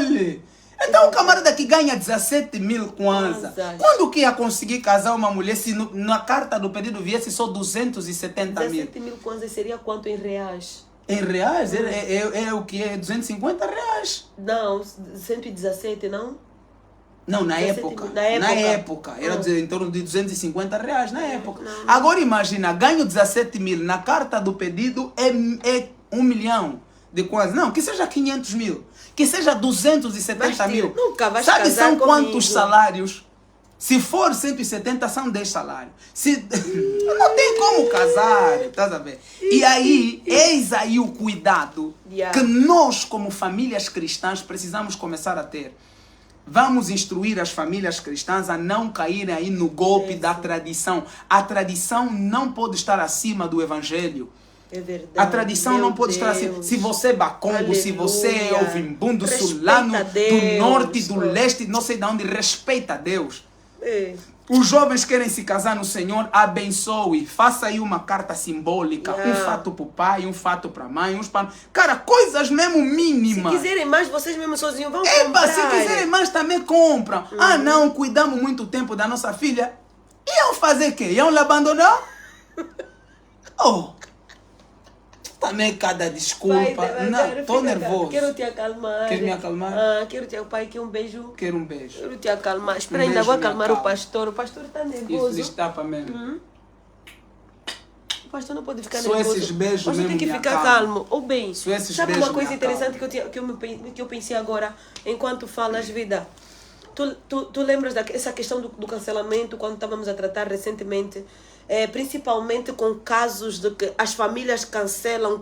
Então o camarada que ganha 17 mil kwanza, quando que ia conseguir casar uma mulher se na carta do pedido viesse só 270 mil? 17 mil kwanza seria quanto em reais? Em reais? É o que? É 250 reais? Não, 117 não? Não, na época. Era em torno de 250 reais na época. Agora imagina, ganho 17 mil, na carta do pedido é 1 milhão de kwanza. Não, que seja 500 mil, que seja 270 mil. Nunca vais Sabe, casar são comigo. Quantos salários? Se for 170, são 10 salários. Não tem como casar, estás a ver? E aí, eis aí o cuidado que nós, como famílias cristãs, precisamos começar a ter. Vamos instruir as famílias cristãs a não caírem aí no golpe da tradição. A tradição não pode estar acima do evangelho. É verdade. A tradição não pode estar acima. Se você é bacongo, se você é ovimbundo, sulano, do norte, do leste, não sei de onde, respeita a Deus. Os jovens querem se casar no Senhor, abençoe. Faça aí uma carta simbólica. Um fato para o pai, um fato para a mãe, uns para... Cara, coisas mesmo mínimas. Se quiserem mais, vocês mesmos sozinhos vão comprar. Se quiserem mais, também compram. Ah, não, cuidamos muito tempo da nossa filha. Iam fazer o quê? Iam lhe abandonar? Também cada desculpa. Não, estou nervoso. Quero te acalmar. Quer me acalmar? Quero te pai, quer um beijo. Quero um beijo. Quero te acalmar. Espera ainda, vou acalmar o pastor. O pastor está nervoso. Isso destapa mesmo. O pastor não pode ficar nervoso. Só esses beijos mesmo. Tem que ficar calmo. Ou bem, sabe uma coisa interessante que eu pensei agora, enquanto falas, vida? Tu lembras dessa questão do cancelamento, quando estávamos a tratar recentemente? Principalmente com casos de que as famílias cancelam,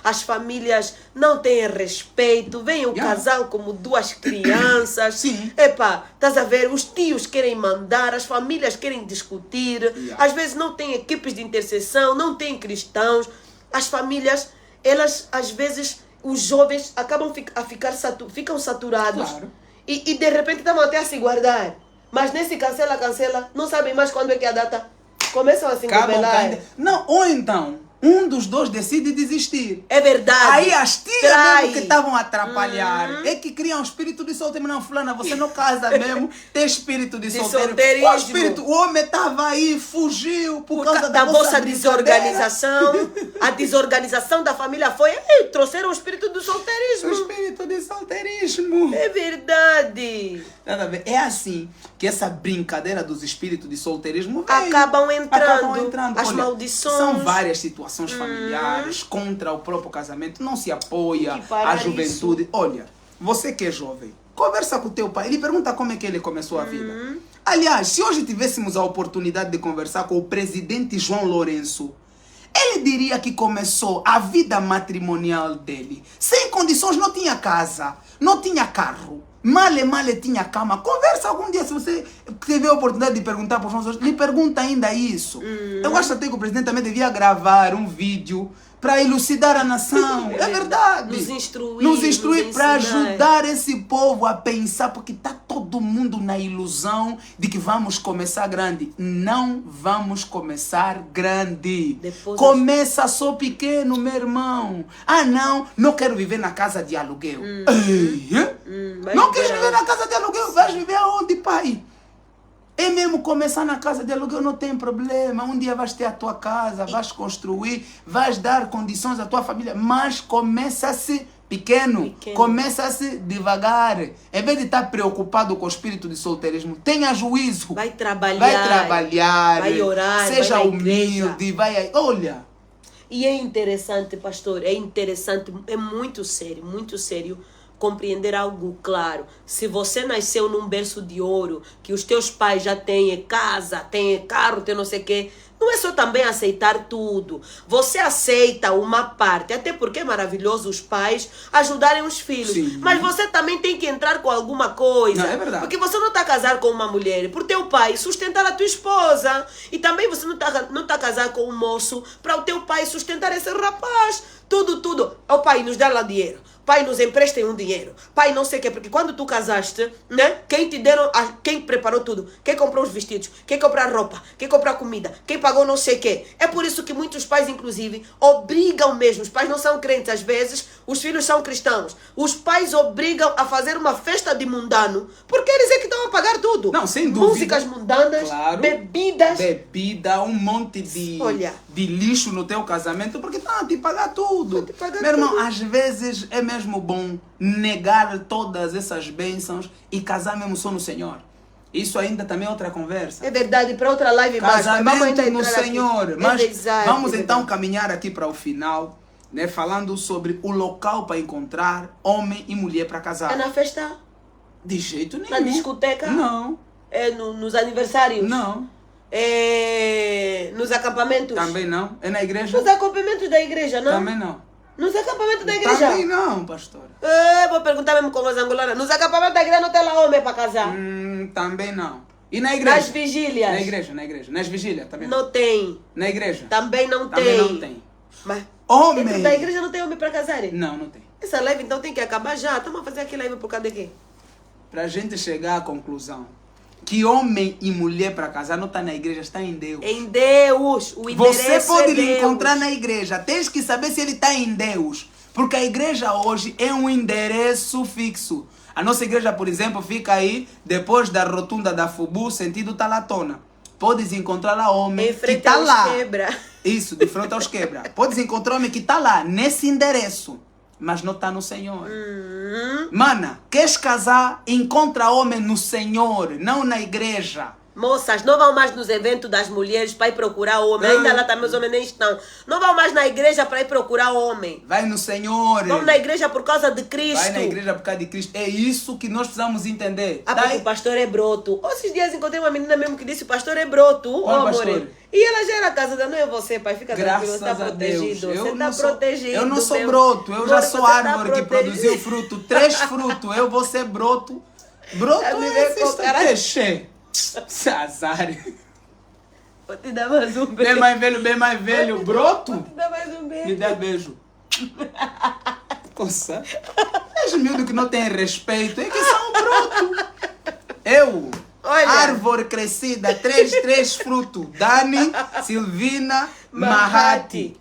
as famílias não têm respeito, vem o casal como 2 crianças. Sim. Estás a ver, os tios querem mandar, as famílias querem discutir, às vezes não tem equipes de intercessão, não tem cristãos, as famílias, elas às vezes, os jovens acabam ficam saturados. Claro. E de repente estavam até a se guardar, mas nesse cancela, não sabem mais quando é que é a data. Começam a se rebelar. Não, ou então, um dos dois decide desistir. É verdade. Aí as tias mesmo que estavam a atrapalhar é que criam um espírito de solteiro. Não, fulana, você não casa mesmo, tem espírito de solteiro. O homem estava aí, fugiu por causa da vossa desorganização. A desorganização da família foi, trouxeram o espírito do solteirismo. O espírito de solteirismo. É verdade. Nada a ver. É assim que essa brincadeira dos espíritos de solteirismo acabam entrando. As maldições. São várias situações familiares contra o próprio casamento. Não se apoia a juventude. Olha, você que é jovem, conversa com o teu pai. Ele pergunta como é que ele começou a vida. Aliás, se hoje tivéssemos a oportunidade de conversar com o presidente João Lourenço, Ele diria que começou a vida matrimonial dele sem condições, não tinha casa, não tinha carro, male tinha cama. Conversa algum dia, se você tiver a oportunidade de perguntar para os nossos, lhe pergunta ainda isso. Eu acho até que o presidente também devia gravar um vídeo para elucidar a nação. É verdade. Nos instruir para ajudar esse povo a pensar, porque está todo mundo na ilusão de que vamos começar grande. Não vamos começar grande. Começa só pequeno, meu irmão. Ah, não quero viver na casa de aluguel. Não queres viver na casa de aluguel? Vais viver aonde, pai? É mesmo começar na casa de aluguel, não tem problema. Um dia vais ter a tua casa, vais construir, vais dar condições à tua família, mas começa-se pequeno. Começa-se devagar. Em vez de estar preocupado com o espírito de solteirismo, tenha juízo. Vai trabalhar, vai orar, seja vai humilde, olha. E é interessante, pastor, é interessante, é muito sério compreender algo claro. Se você nasceu num berço de ouro, que os teus pais já têm casa, têm carro, têm não sei o quê, não é só também aceitar tudo. Você aceita uma parte, até porque é maravilhoso os pais ajudarem os filhos. Sim. Mas você também tem que entrar com alguma coisa. Não, é verdade. Porque você não está a casar com uma mulher por teu pai sustentar a tua esposa. E também você não tá a casar com um moço para o teu pai sustentar esse rapaz. Tudo. O pai nos dá lá dinheiro. Pai, nos emprestem um dinheiro. Pai, não sei o quê. Porque quando tu casaste, né? Quem preparou tudo? Quem comprou os vestidos? Quem comprou a roupa? Quem comprou a comida? Quem pagou não sei o quê? É por isso que muitos pais, inclusive, obrigam mesmo. Os pais não são crentes, às vezes. Os filhos são cristãos. Os pais obrigam a fazer uma festa de mundano. Porque eles é que estão a pagar tudo. Não, sem dúvida. Músicas mundanas, claro. Bebida, um monte de lixo no teu casamento. Porque estão a te pagar tudo. Meu irmão, às vezes é mesmo bom negar todas essas bênçãos e casar mesmo só no Senhor. Isso ainda também é outra conversa. É verdade, para outra live mais. Casamento no Senhor. Mas vamos então verdade. caminhar aqui para o final, né, falando sobre o local para encontrar homem e mulher para casar. É na festa? De jeito nenhum. Na discoteca? Não. É nos aniversários? Não. É nos acampamentos? Também não. É na igreja? Nos acampamentos da igreja, não? Também não. Nos acampamentos da igreja? Também não, pastor. Vou perguntar mesmo com as angolanas. Nos acampamentos da igreja não tem lá homem para casar? Também não. E na igreja? Nas vigílias? Na igreja. Nas vigílias também não. Não tem. Na igreja? Também não tem. Mas homem. dentro da igreja não tem homem para casar? Não tem. Essa live então tem que acabar já. Estamos a fazer aqui live por causa de quê? Para a gente chegar à conclusão que homem e mulher para casar não está na igreja, está em Deus. Em Deus. O endereço você pode lhe Deus. encontrar na igreja. Tens que saber se ele está em Deus. Porque a igreja hoje é um endereço fixo. A nossa igreja, por exemplo, fica aí depois da rotunda da Fubu, sentido Talatona. Podes encontrar lá homem que está lá. Quebra. Isso, de frente aos quebra. Podes encontrar homem que está lá, nesse endereço. Mas não está no Senhor. Mana, queres casar? Encontra homem no Senhor, não na igreja. Moças, não vão mais nos eventos das mulheres para ir procurar homem. Ainda lá também os homens nem estão. Não vão mais na igreja para ir procurar homem. Vai no Senhor. Vão na igreja por causa de Cristo. Vai na igreja por causa de Cristo. É isso que nós precisamos entender. Porque o pastor é broto. Esses dias encontrei uma menina mesmo que disse: o pastor é broto. Qual pastor? E ela já era casada, não é você, pai. Fica tranquilo, você está protegido. Você está protegido. Eu não sou broto. Eu já sou árvore que produziu fruto. 3 frutos. Eu vou ser broto. Broto é esse. Azar. Vou te dar mais um beijo. Bem mais velho. Broto? Vou te dar mais um beijo. Me dá beijo. Coça. És miúdo que não tem respeito. É que são broto. Olha. Árvore crescida, 3 frutos. Dani, Silvina, Mahati.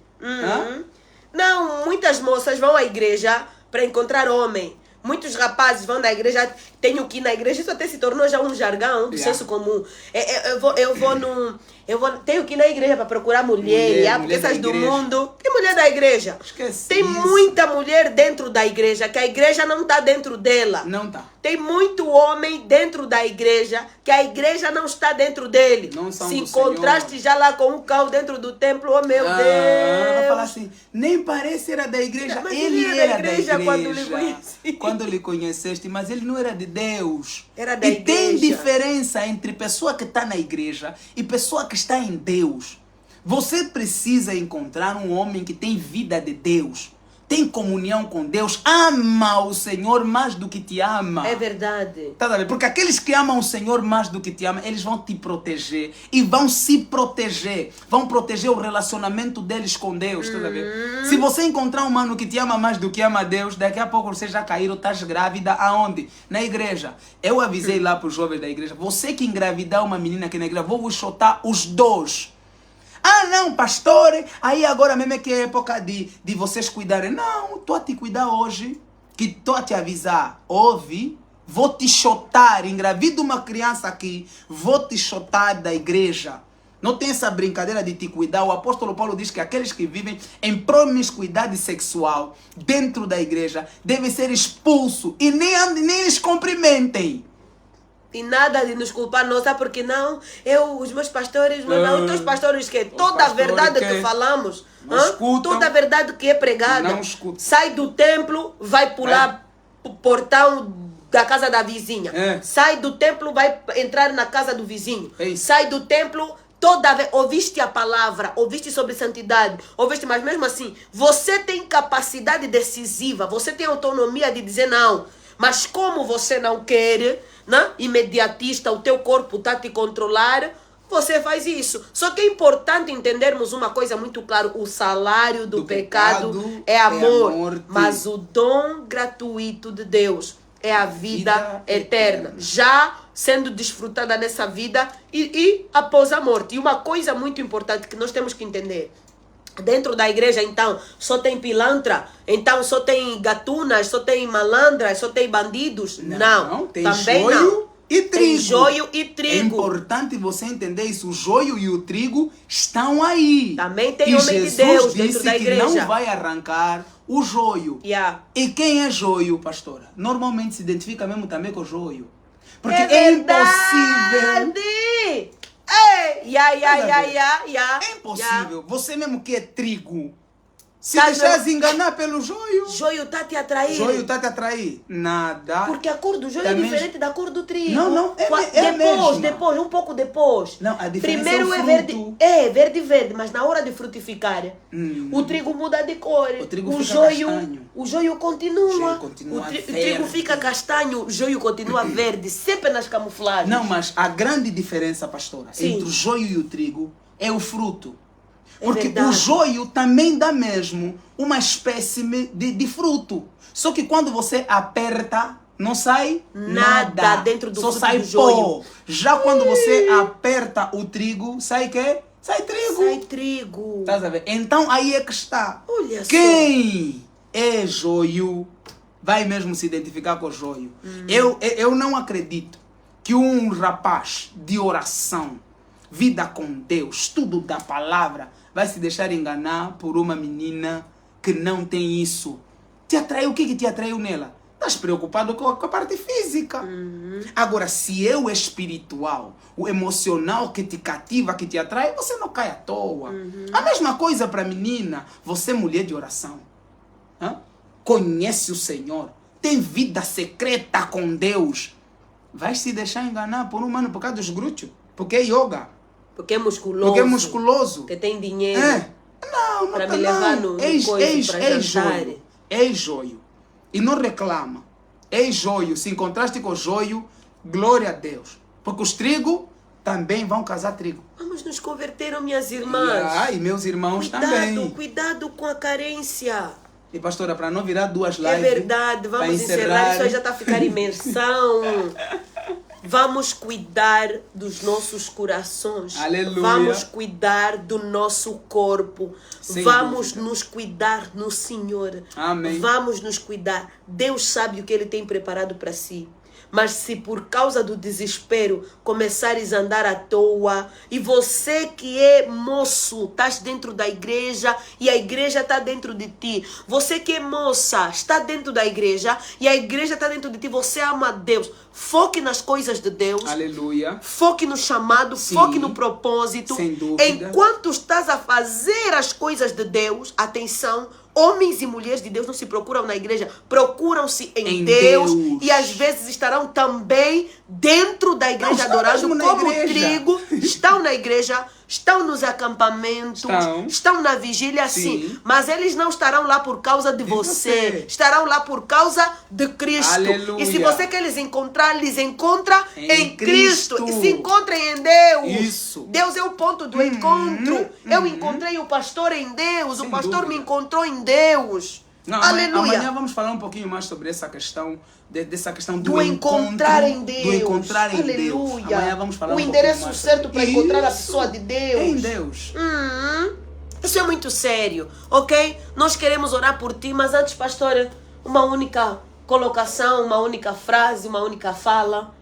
Não, muitas moças vão à igreja para encontrar homem. Muitos rapazes vão na igreja, tenho que ir na igreja, isso até se tornou já um jargão do senso comum. Tenho que ir na igreja para procurar mulher porque essas do mundo. Tem mulher da igreja. Esquece tem isso. Muita mulher dentro da igreja, que a igreja não está dentro dela. Não está. Tem muito homem dentro da igreja, que a igreja não está dentro dele. Não são se do encontraste Senhor. Já lá com um cão dentro do templo, oh meu Deus. Vou falar assim, nem parece era da igreja. Mas ele era da igreja quando lhe conheci. Quando lhe conheceste, mas ele não era de Deus. Era da igreja. E tem igreja. diferença entre pessoa que está na igreja e pessoa que está em Deus. Você precisa encontrar um homem que tem vida de Deus, tem comunhão com Deus, ama o Senhor mais do que te ama. É verdade. Tá a ver? Porque aqueles que amam o Senhor mais do que te amam, eles vão te proteger e vão se proteger. Vão proteger o relacionamento deles com Deus. Tá a ver? Se você encontrar um mano que te ama mais do que ama Deus, daqui a pouco você já caíram, estás grávida. Aonde? Na igreja. Eu avisei lá para os jovens da igreja, você que engravidar uma menina aqui na igreja, vou vos chutar os dois. Ah, não, pastor, aí agora mesmo é que é época de vocês cuidarem. Não, estou a te cuidar hoje, que estou a te avisar. Ouve, vou te chotar, engravida uma criança aqui, vou te chotar da igreja. Não tem essa brincadeira de te cuidar. O apóstolo Paulo diz que aqueles que vivem em promiscuidade sexual dentro da igreja devem ser expulsos e nem eles cumprimentem. E nada de nos culpar, não, sabe porque não? Os meus pastores, não, os teus pastores que toda a verdade que falamos, toda a verdade que é pregada, sai do templo, vai pular o portão da casa da vizinha, sai do templo, vai entrar na casa do vizinho, sai do templo, toda vez, ouviste a palavra, ouviste sobre santidade, ouviste, mas mesmo assim, você tem capacidade decisiva, você tem autonomia de dizer não, mas como você não quer, né? Imediatista, o teu corpo está a te controlar, você faz isso. Só que é importante entendermos uma coisa muito clara: o salário do pecado é amor, mas o dom gratuito de Deus é a vida eterna, já sendo desfrutada nessa vida e após a morte. E uma coisa muito importante que nós temos que entender: dentro da igreja, então, só tem pilantra, então só tem gatunas, só tem malandras, só tem bandidos. Não, tem também joio não. E trigo. Tem joio e trigo. É importante você entender isso. O joio e o trigo estão aí. Também tem homem de Deus dentro da igreja. Jesus disse que não vai arrancar o joio. E quem é joio, pastora? Normalmente se identifica mesmo também com o joio. Porque é impossível. É impossível. Você mesmo que é trigo, se deixar enganar pelo joio. Joio está te atrair. Joio está te atrair. Nada. Porque a cor do joio é diferente da cor do trigo. Não, depois, um pouco depois. Não, a diferença primeiro é o fruto. verde, mas na hora de frutificar, o trigo muda de cor. O trigo fica castanho. O joio continua. O trigo fica castanho, o joio continua verde, sempre nas camuflagens. Não, mas a grande diferença, pastora, entre o joio e o trigo é o fruto. Porque o joio também dá mesmo uma espécie de fruto. Só que quando você aperta, não sai nada dentro do só fruto sai do joio. Já quando você aperta o trigo, sai o quê? Sai trigo. Sai trigo. Tá a ver? Então aí é que está. Olha Quem é joio vai mesmo se identificar com o joio. Eu não acredito que um rapaz de oração, vida com Deus, estudo da palavra, vai se deixar enganar por uma menina que não tem isso. Te atraiu, o que te atraiu nela? Estás preocupado com a parte física. Agora, se é o espiritual, o emocional que te cativa, que te atrai, você não cai à toa. A mesma coisa para a menina. Você, mulher de oração, conhece o Senhor, tem vida secreta com Deus, vai se deixar enganar por um mano por causa dos glúteos, porque é yoga. Porque é musculoso. Porque é musculoso. Que tem dinheiro. Não, para me levar no coisa, para jantar. É joio. E não reclama. É joio. Se encontraste com joio, glória a Deus. Porque os trigo também vão casar trigo. Vamos nos converter, minhas irmãs. E meus irmãos também. Cuidado com a carência. E pastora, para não virar duas lives. É verdade, vamos encerrar. Isso aí já está a ficar imersão. Vamos cuidar dos nossos corações. Aleluia. Vamos cuidar do nosso corpo. Sem vamos dúvida. nos cuidar no Senhor. Amém. Vamos nos cuidar. Deus sabe o que Ele tem preparado para si. Mas se por causa do desespero começares a andar à toa, e você que é moço, estás dentro da igreja e a igreja está dentro de ti, você que é moça, está dentro da igreja e a igreja está dentro de ti, você ama a Deus, foque nas coisas de Deus. Aleluia. Foque no chamado, Sim, foque no propósito. sem dúvida. Enquanto estás a fazer as coisas de Deus, atenção, homens e mulheres de Deus não se procuram na igreja, procuram-se em Deus. E às vezes estarão também dentro da igreja adorando, como o trigo, estão na igreja, estão nos acampamentos, estão na vigília, sim, mas eles não estarão lá por causa de você, estarão lá por causa de Cristo. Aleluia. E se você quer lhes encontrar em Cristo. E se encontrem em Deus. Isso. Deus é o ponto do encontro. Eu encontrei o pastor em Deus, o pastor me encontrou em Deus. Não, aleluia. Amanhã vamos falar um pouquinho mais sobre essa questão, dessa questão do encontrar em Deus. Do encontrar em aleluia. Deus. Amanhã vamos falar o endereço certo para encontrar a pessoa de Deus. Em Deus. Isso é muito sério, ok? Nós queremos orar por ti, mas antes, pastor, uma única colocação, uma única frase, uma única fala.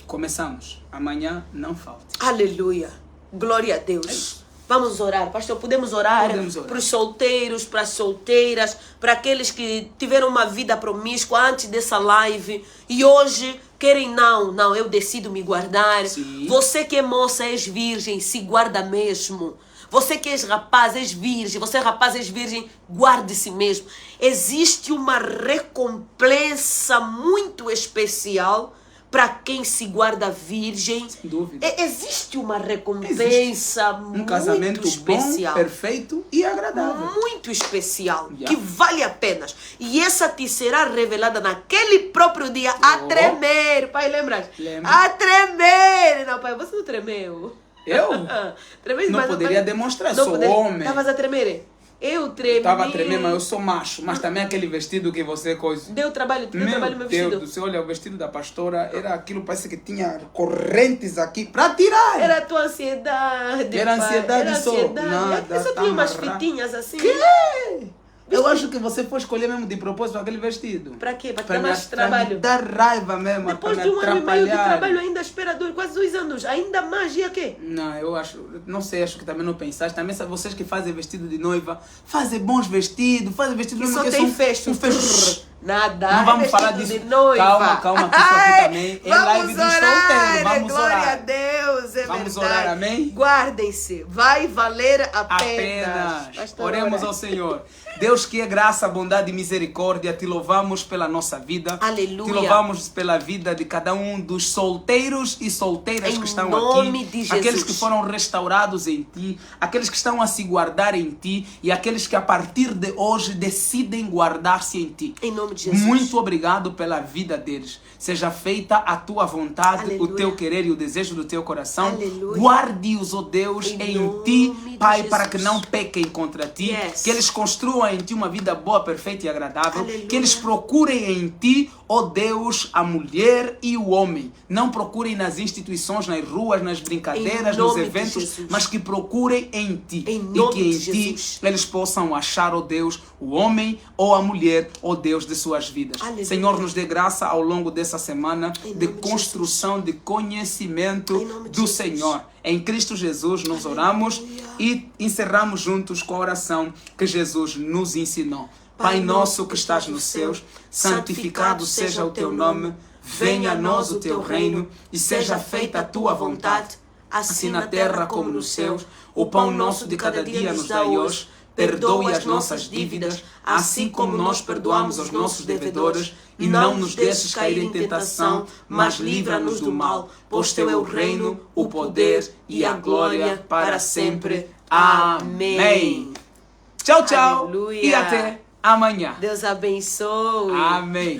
Começamos. Amanhã não falte. Aleluia. Glória a Deus. Vamos orar, pastor, podemos orar para os solteiros, para as solteiras, para aqueles que tiveram uma vida promíscua antes dessa live e hoje querem, não, eu decido me guardar. Sim. Você que é moça, és virgem, se guarda mesmo. Você que és rapaz, és virgem, você é rapaz, és virgem, guarde-se mesmo. Existe uma recompensa muito especial para quem se guarda virgem. Sem dúvida. Existe uma recompensa muito casamento especial. Bom, perfeito e agradável. Muito especial, que vale a pena. E essa te será revelada naquele próprio dia a tremer. Pai, lembra? A tremer. Não, pai, você não tremeu. Eu? Tremei, não mas poderia demonstrar, sou homem. Estavas a tremer? Eu tremi. Estava a tremer, mas eu sou macho. Mas também aquele vestido que você coisa. Deu trabalho, meu vestido. Meu Deus do céu, olha, o vestido da pastora era aquilo, parece que tinha correntes aqui para tirar. Era a tua ansiedade. Era ansiedade, era só. Nada, eu só tinha umas fitinhas assim. Que? Eu acho que você foi escolher mesmo de propósito aquele vestido. Para quê? Para ter mais trabalho. Para me dar raiva mesmo. Depois de 1 ano e meio de trabalho, ainda espera quase 2 anos. Ainda mais, e a quê? Não, eu acho, não sei, acho que também não pensaste. Também vocês que fazem vestido de noiva, fazem bons vestidos, fazem vestido de noiva. Só tem festa. Nada. Não vamos falar disso. Calma, que isso aqui também é live dos solteiros. Vamos orar. Glória a Deus, é vamos verdade. Orar, amém? Guardem-se, vai valer a pena. Oremos ao Senhor. Deus que é graça, bondade e misericórdia, te louvamos pela nossa vida. Aleluia. Te louvamos pela vida de cada um dos solteiros e solteiras que estão nome aqui. De Jesus. Aqueles que foram restaurados em ti, aqueles que estão a se guardar em ti e aqueles que a partir de hoje decidem guardar-se em ti. Em nome de Jesus. Muito obrigado pela vida deles. Seja feita a tua vontade, aleluia. O teu querer e o desejo do teu coração. Aleluia. Guarde-os, ó Deus, em ti, Pai, para que não pequem contra ti. Yes. Que eles construam em ti uma vida boa, perfeita e agradável. Aleluia. Que eles procurem em ti, ó Deus, a mulher e o homem. Não procurem nas instituições, nas ruas, nas brincadeiras, nos eventos, mas que procurem em ti. E que em ti eles possam achar, ó Deus, o homem ou a mulher, ó Deus, de suas vidas. Aleluia. Senhor, nos dê graça ao longo dessa semana de construção, de conhecimento do Senhor. Em Cristo Jesus nós oramos e encerramos juntos com a oração que Jesus nos ensinou. Pai nosso que estás nos céus, santificado seja o teu nome, venha a nós o teu reino e seja feita a tua vontade, assim na terra como nos céus. O pão nosso de cada dia nos dai hoje. Perdoe as nossas dívidas, assim como nós perdoamos aos nossos devedores, e não nos deixes cair em tentação, mas livra-nos do mal, pois teu é o reino, o poder e a glória para sempre. Amém. Tchau, tchau. Aleluia. E até amanhã. Deus abençoe. Amém.